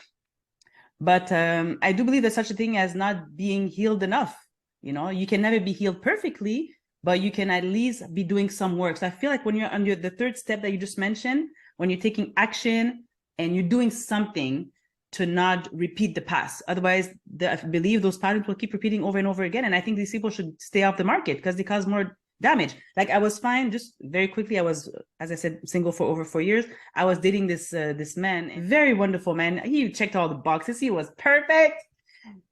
Speaker 2: But I do believe there's such a thing as not being healed enough. You can never be healed perfectly, but you can at least be doing some work. So I feel like when you're on the third step that you just mentioned, when you're taking action and you're doing something to not repeat the past. Otherwise, I believe those patterns will keep repeating over and over again. And I think these people should stay off the market, because they cause more damage. Like I was fine, just very quickly. I was, as I said, single for over 4 years. I was dating this man, very wonderful man. He checked all the boxes. He was perfect.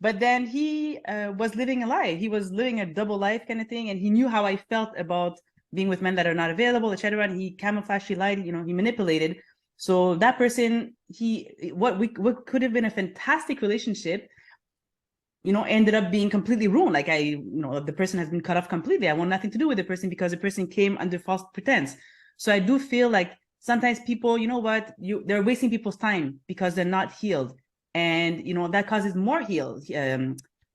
Speaker 2: But then he was living a lie. He was living a double life kind of thing, and he knew how I felt about being with men that are not available, etc. And he camouflaged, he lied, he manipulated. So that person, what could have been a fantastic relationship, ended up being completely ruined. Like the person has been cut off completely. I want nothing to do with the person because the person came under false pretense. So I do feel like sometimes people, they're wasting people's time because they're not healed. And, that causes more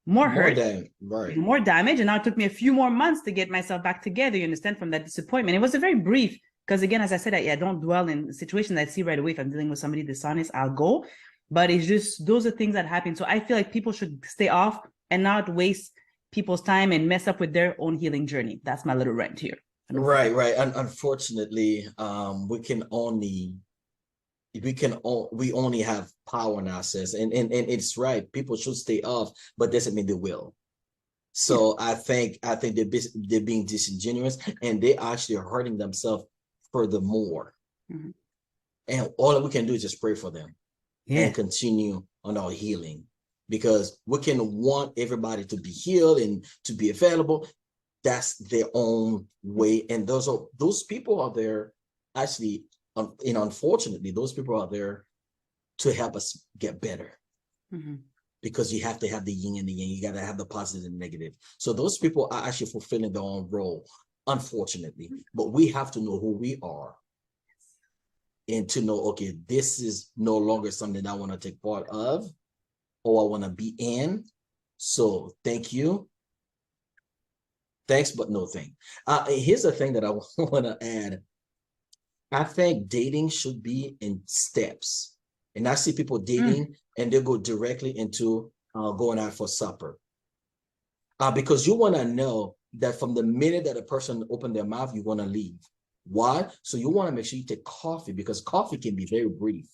Speaker 2: more hurt,
Speaker 1: right.
Speaker 2: more damage. And now it took me a few more months to get myself back together, you understand, from that disappointment. It was a very brief, because again, as I said, I don't dwell in situations I see right away. If I'm dealing with somebody dishonest, I'll go. But it's just, those are things that happen. So I feel like people should stay off and not waste people's time and mess up with their own healing journey. That's my little rant here.
Speaker 1: Right. And unfortunately, we only have power in ourselves, and it's right. People should stay off, but doesn't mean they will. So yeah. I think they're being disingenuous, and they're actually hurting themselves furthermore. Mm-hmm. And all we can do is just pray for them and continue on our healing, because we can want everybody to be healed and to be available. That's their own way, and those people are there actually. Unfortunately, those people are there to help us get better, because you have to have the yin and the yang. You got to have the positive and negative. So those people are actually fulfilling their own role, unfortunately. But we have to know who we are, and to know, okay, this is no longer something I want to take part of, or I want to be in. So thank you. Thanks, but no thank. Here's the thing that I want to add. I think dating should be in steps. And I see people dating and they go directly into going out for supper. Because you want to know that from the minute that a person opened their mouth, you want to leave. Why? So you want to make sure you take coffee, because coffee can be very brief.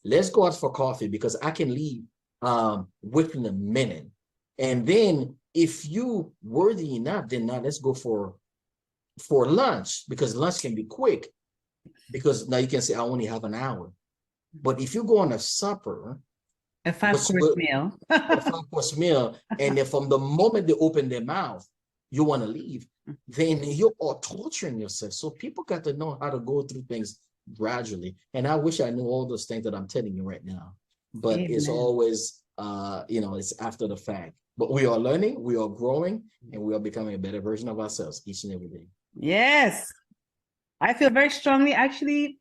Speaker 1: Let's go out for coffee, because I can leave within a minute. And then if you worthy enough, then now let's go for lunch, because lunch can be quick. Because now you can say, I only have an hour. But if you go on a supper,
Speaker 2: a 5-course meal,
Speaker 1: a 5-course meal, and then from the moment they open their mouth, you want to leave, then you are torturing yourself. So people got to know how to go through things gradually. And I wish I knew all those things that I'm telling you right now. But it's always, it's after the fact. But we are learning, we are growing, and we are becoming a better version of ourselves each and every day.
Speaker 2: Yes. I feel very strongly. Actually,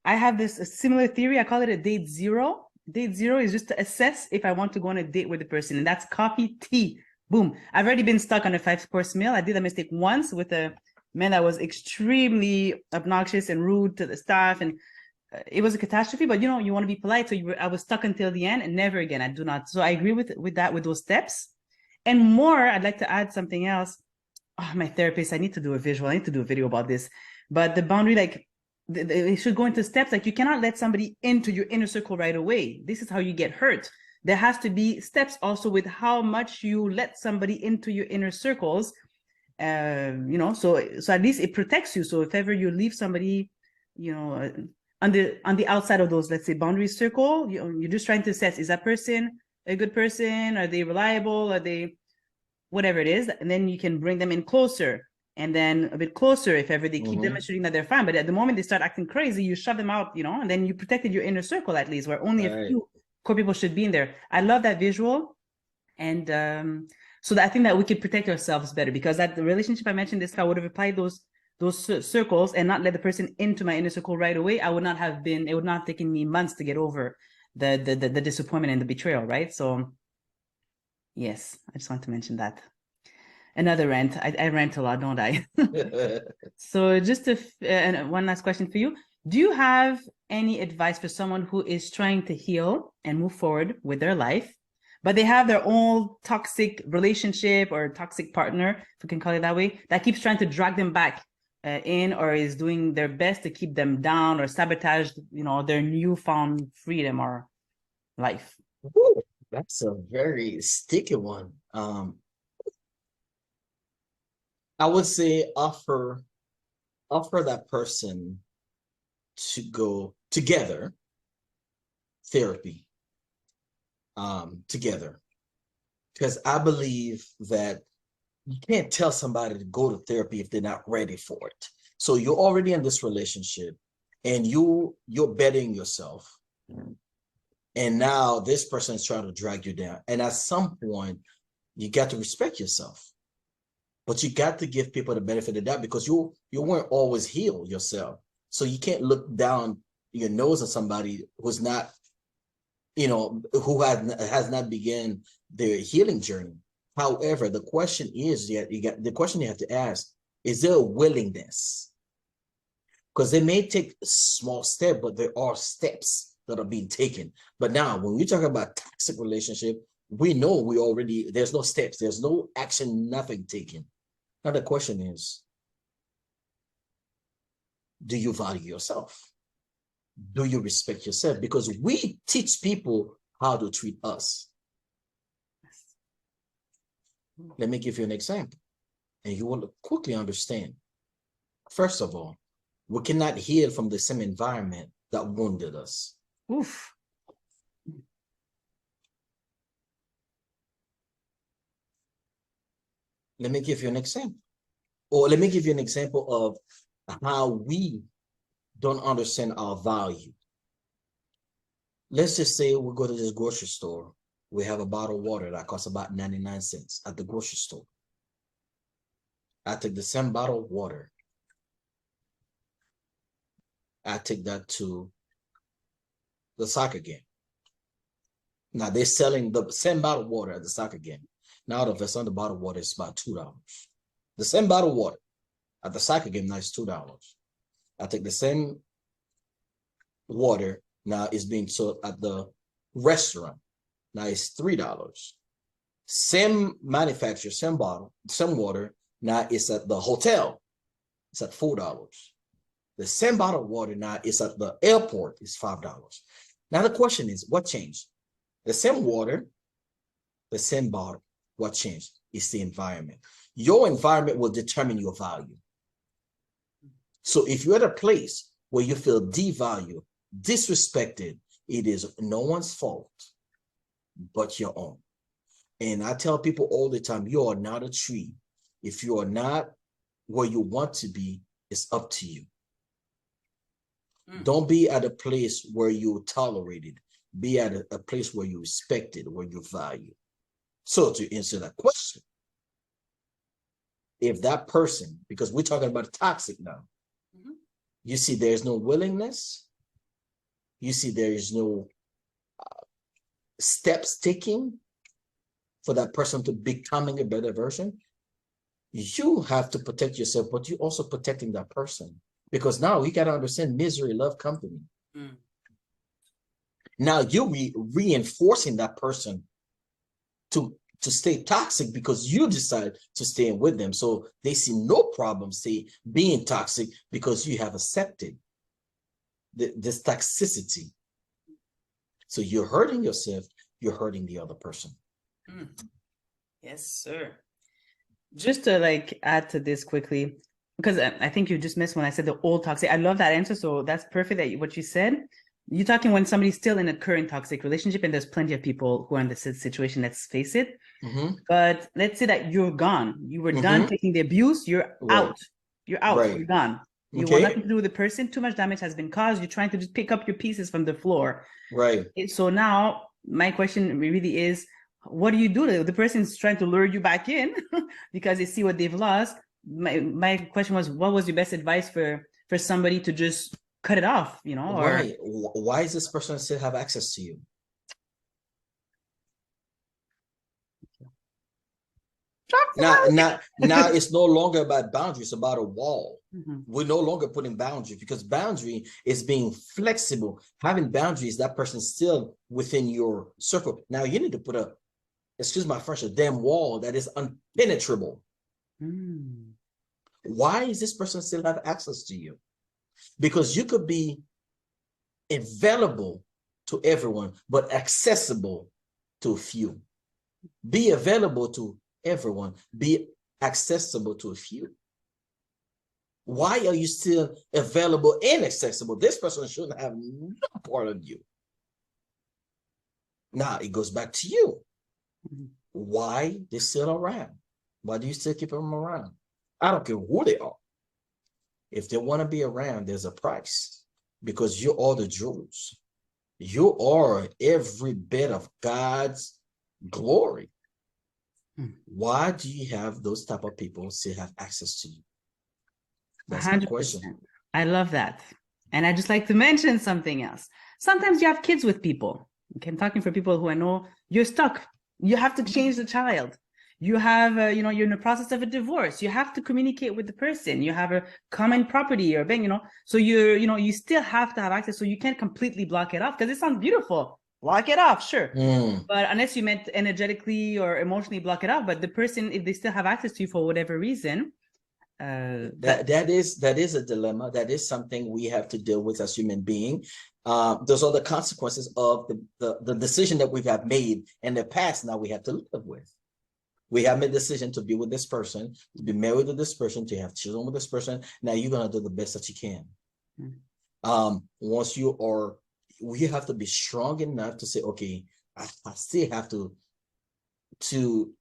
Speaker 2: I have a similar theory. I call it a date zero. Date zero is just to assess if I want to go on a date with the person. And that's coffee, tea, boom. I've already been stuck on a 5-course meal. I did a mistake once with a man that was extremely obnoxious and rude to the staff. And it was a catastrophe, but you want to be polite. So I was stuck until the end, and never again. I do not. So I agree with that, with those steps. And more, I'd like to add something else. Oh, my therapist, I need to do a visual. I need to do a video about this. But the boundary, like, they should go into steps. Like, you cannot let somebody into your inner circle right away. This is how you get hurt. There has to be steps also with how much you let somebody into your inner circles. So at least it protects you. So if ever you leave somebody, on the outside of those, let's say, boundary circle, you're just trying to assess, is that person a good person? Are they reliable? Are they whatever it is? And then you can bring them in closer. And then a bit closer if ever they keep demonstrating that they're fine. But at the moment they start acting crazy, you shove them out, and then you protected your inner circle, at least, where only a few core people should be in there. I love that visual. And so that I think that we could protect ourselves better, because that the relationship I mentioned, if I would have applied those circles and not let the person into my inner circle right away, it would not have taken me months to get over the disappointment and the betrayal, right? So yes, I just want to mention that. Another rant. I rant a lot, don't I? So just one last question for you. Do you have any advice for someone who is trying to heal and move forward with their life, but they have their own toxic relationship or toxic partner, if we can call it that way, that keeps trying to drag them back in, or is doing their best to keep them down or sabotage, their newfound freedom or life?
Speaker 1: Ooh, that's a very sticky one. I would say offer that person to go together therapy together, because I believe that you can't tell somebody to go to therapy if they're not ready for it. So you're already in this relationship and you're betting yourself, and now this person is trying to drag you down, and at some point you got to respect yourself, but you got to give people the benefit of the doubt, because you weren't always healed yourself. So you can't look down your nose at somebody who's not, who has not begun their healing journey. However, the question is, the question you have to ask, is there a willingness? Because they may take a small step, but there are steps that are being taken. But now, when we talk about toxic relationship, we know there's no steps, there's no action, nothing taken. Now the question is, do you value yourself? Do you respect yourself? Because we teach people how to treat us. Let me give you an example, and you will quickly understand. First of all, we cannot heal from the same environment that wounded us.
Speaker 2: Oof.
Speaker 1: Let me give you an example. Or let me give you an example of how we don't understand our value. Let's just say we go to this grocery store. We have a bottle of water that costs about 99 cents at the grocery store. I take the same bottle of water. I take that to the soccer game. Now they're selling the same bottle of water at the soccer game. Now all of a sudden the bottle of water is about $2. The same bottle of water at the soccer game now is $2. I take the same water, now it's being sold at the restaurant. Now it's $3. Same manufacturer, same bottle, same water. Now it's at the hotel. It's at $4. The same bottle of water now is at the airport. It's $5. Now the question is, what changed? The same water, the same bottle. What changed? It's the environment. Your environment will determine your value. So if you're at a place where you feel devalued, disrespected, it is no one's fault but your own. And I tell people all the time, you are not a tree. If you are not where you want to be, it's up to you. Don't be at a place where you're tolerated. Be at a place where you're respected, where you're valued. So to answer that question, if that person, because we're talking about toxic now, you see there's no willingness, you see there is no steps taking for that person to becoming a better version, you have to protect yourself, but you're also protecting that person. Because now you got to understand, misery love company. Now you're reinforcing that person to stay toxic because you decide to stay with them. So they see no problem being toxic because you have accepted this toxicity. So you're hurting yourself, you're hurting the other person.
Speaker 2: Yes, sir. Just to add to this quickly, because I think you just missed when I said the old toxic. I love that answer. So that's perfect that what you said. You're talking when somebody's still in a current toxic relationship, and there's plenty of people who are in this situation, let's face it. But let's say that you're gone. You were done taking the abuse. You're out. You're out. You're gone. You want nothing to do with the person. Too much damage has been caused. You're trying to just pick up your pieces from the floor.
Speaker 1: Right.
Speaker 2: So now my question really is, what do you do? The person's trying to lure you back in because they see what they've lost. My question was, what was your best advice for somebody to just cut it off,
Speaker 1: Right. Why does this person still have access to you? Now it's no longer about boundaries, it's about a wall. We're no longer putting boundaries, because boundary is being flexible. Having boundaries, that person's still within your circle. Now you need to put excuse my French, a damn wall that is unpenetrable. Why is this person still have access to you? Because you could be available to everyone, but accessible to a few. Be available to everyone, be accessible to a few? Why are you still available and accessible? This person shouldn't have no part of you. Now it goes back to you. Why they're still around? Why do you still keep them around? I don't care who they are. If they want to be around, there's a price, because you are the jewels. You are every bit of God's glory. Why do you have those type of people still have access to you? That's my
Speaker 2: 100%.
Speaker 1: question.
Speaker 2: I love that. And I just like to mention something else. Sometimes you have kids with people. Okay, I'm talking for people who I know you're stuck. You have to change the child. You have, you're in the process of a divorce. You have to communicate with the person. You have a common property or thing, so you still have to have access. So you can't completely block it off, because it sounds beautiful. Block it off, sure. But unless you meant energetically or emotionally block it off, but the person, if they still have access to you for whatever reason,
Speaker 1: that is a dilemma. That is something we have to deal with as human beings. Those are the consequences of the decision that we have made in the past. Now we have to live with. We have made a decision to be with this person, to be married with this person, to have children with this person. Now you're gonna do the best that you can. Once you are, we have to be strong enough to say, okay, I still have to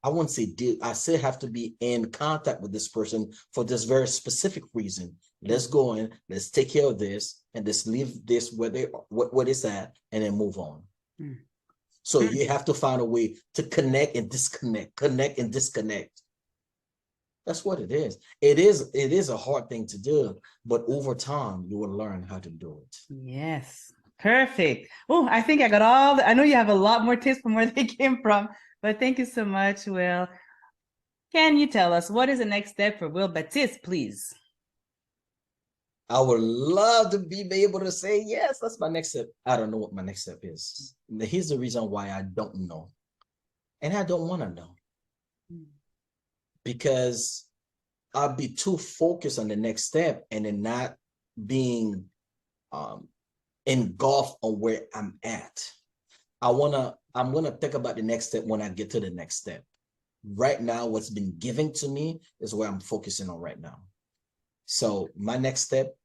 Speaker 1: I won't say I still have to be in contact with this person for this very specific reason. Let's go in, let's take care of this, and let's leave this where what it's at, and then move on. So you have to find a way to connect and disconnect, connect and disconnect. That's what it is. It is a hard thing to do, but over time you will learn how to do it.
Speaker 2: Yes, perfect. Oh, I think I got I know you have a lot more tips from where they came from, but thank you so much, Will. Can you tell us what is the next step for Will Baptiste, please?
Speaker 1: I would love to be able to say, yes, that's my next step. I don't know what my next step is. Here's the reason why I don't know. And I don't want to know. Because I'll be too focused on the next step and then not being engulfed on where I'm at. I'm gonna think about the next step when I get to the next step. Right now, what's been given to me is where I'm focusing on right now. So my next step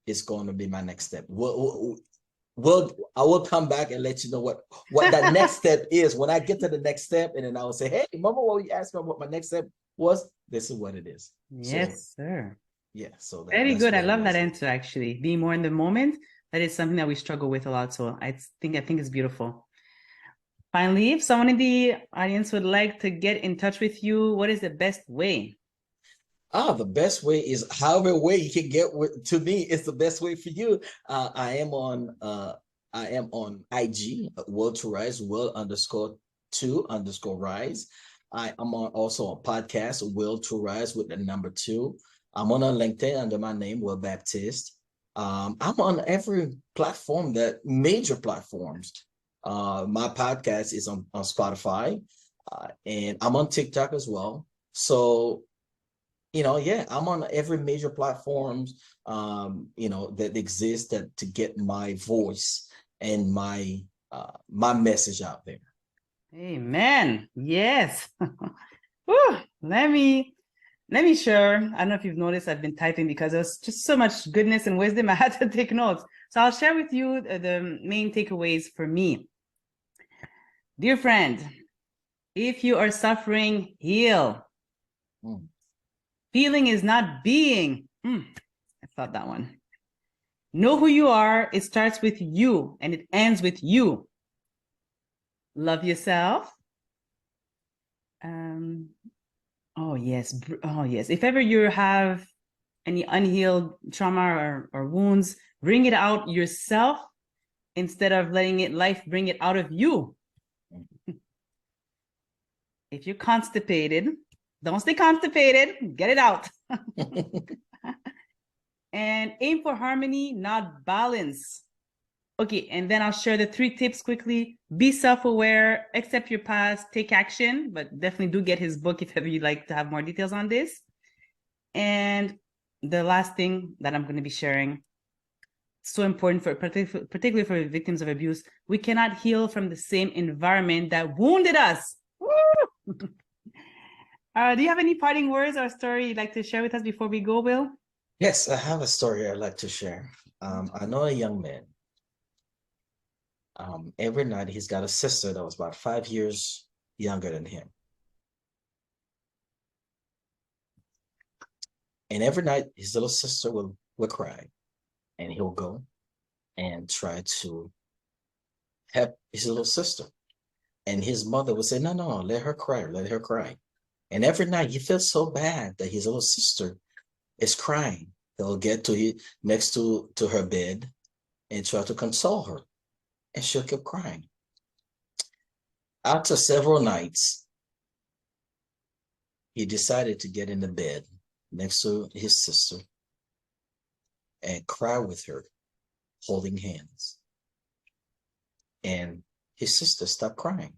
Speaker 1: is going to be my next step. I will come back and let you know what that next step is when I get to the next step, and then I will say, hey, remember what you asked me what my next step was? This is what it is.
Speaker 2: Yes, sir.
Speaker 1: Yeah. So
Speaker 2: very good. I love that answer. Actually, being more in the moment, that is something that we struggle with a lot. So I think it's beautiful. Finally, if someone in the audience would like to get in touch with you, what is the best way?
Speaker 1: The best way is however way you can get to me is the best way for you. I am on IG, Will to Rise, Will_2_rise. I am also on podcast, Will to Rise with the number 2. I'm on LinkedIn under my name, Will Baptiste. I'm on every platform, major platforms. My podcast is on Spotify, and I'm on TikTok as well. So, yeah, I'm on every major platforms, that exist to get my voice and my message out there.
Speaker 2: Amen. Yes. Whew. Let me share. I don't know if you've noticed, I've been typing because there's just so much goodness and wisdom. I had to take notes. So I'll share with you the main takeaways for me. Dear friend, if you are suffering, heal. Feeling is not being. I thought that one. Know who you are. It starts with you and it ends with you. Love yourself. Oh yes. If ever you have any unhealed trauma or wounds, bring it out yourself instead of letting life bring it out of you. If you're constipated, don't stay constipated, get it out. And aim for harmony, not balance. Okay, and then I'll share the 3 tips quickly. Be self-aware, accept your past, take action, but definitely do get his book if ever you'd like to have more details on this. And the last thing that I'm going to be sharing, so important particularly for victims of abuse, we cannot heal from the same environment that wounded us. Woo! Do you have any parting words or story you'd like to share with us before we go, Will?
Speaker 1: Yes, I have a story I'd like to share. I know a young man. Every night he's got a sister that was about 5 years younger than him. And every night his little sister will cry, and he'll go and try to help his little sister. And his mother would say, no, no, let her cry, let her cry. And every night he feels so bad that his little sister is crying. He'll get next to her bed and try to console her, and she'll keep crying. After several nights, he decided to get in the bed next to his sister and cry with her, holding hands. And his sister stopped crying.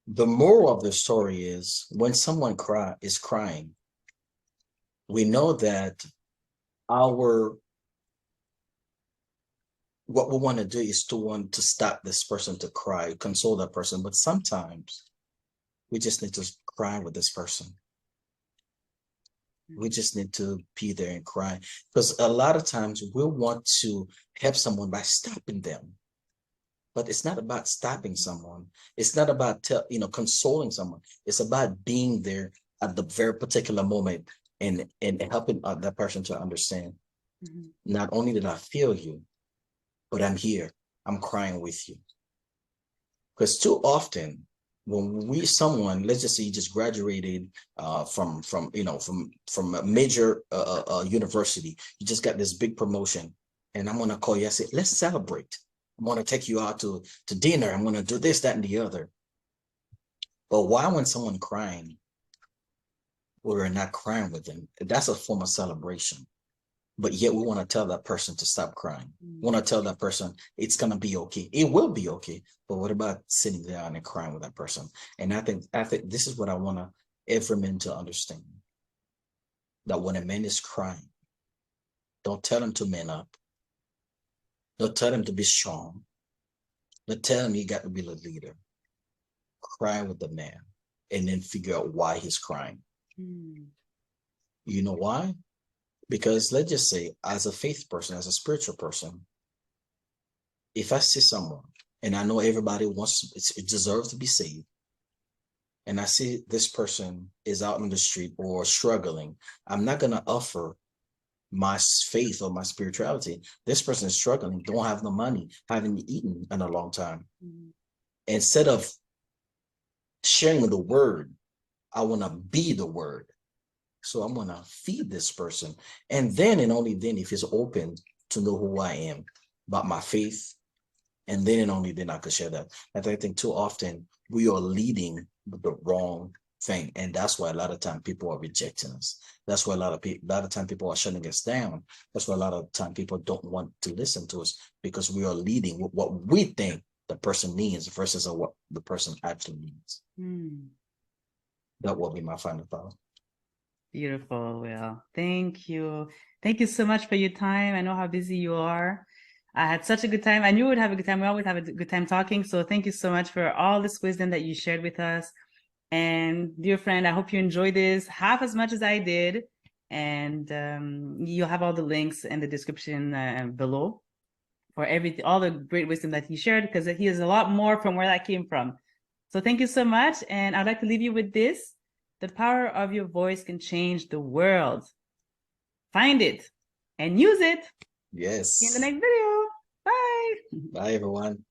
Speaker 1: The moral of the story is when someone is crying, we know that what we want to do is to want to stop this person to cry, console that person. But sometimes we just need to cry with this person. We just need to be there and cry, because a lot of times we want to help someone by stopping them. But it's not about stopping someone. It's not about consoling someone. It's about being there at the very particular moment and helping that person to understand. Not only did I feel you, but I'm here. I'm crying with you. Because too often, when someone, let's just say you just graduated from a major university, you just got this big promotion, and I'm gonna call you. I say, let's celebrate. I'm gonna take you out to dinner. I'm gonna do this, that, and the other. But why, when someone crying, we're not crying with them? That's a form of celebration. But yet we want to tell that person to stop crying. We want to tell that person it's gonna be okay. It will be okay. But what about sitting down and crying with that person? And I think this is what I want every man to understand. That when a man is crying, don't tell him to man up. Don't tell him to be strong. Don't tell him you got to be the leader. Cry with the man and then figure out why he's crying. You know why? Because let's just say, as a faith person, as a spiritual person, if I see someone and I know everybody it deserves to be saved, and I see this person is out in the street or struggling, I'm not going to offer my faith or my spirituality. This person is struggling, don't have no money, haven't eaten in a long time. Instead of sharing the word, I want to be the word. So I'm going to feed this person. And then and only then, if he's open to know who I am, about my faith, and then and only then I could share that. And I think too often we are leading with the wrong thing. And that's why a lot of time people are rejecting us. That's why a lot of time people are shutting us down. That's why a lot of time people don't want to listen to us, because we are leading with what we think the person needs versus what the person actually needs. That will be my final thought.
Speaker 2: Beautiful, Will. Thank you. Thank you so much for your time. I know how busy you are. I had such a good time. I knew we'd have a good time. We always have a good time talking. So thank you so much for all this wisdom that you shared with us. And dear friend, I hope you enjoyed this half as much as I did. And you'll have all the links in the description below for all the great wisdom that he shared, because he has a lot more from where that came from. So thank you so much. And I'd like to leave you with this. The power of your voice can change the world. Find it and use it.
Speaker 1: Yes.
Speaker 2: In the next video. Bye.
Speaker 1: Bye, everyone.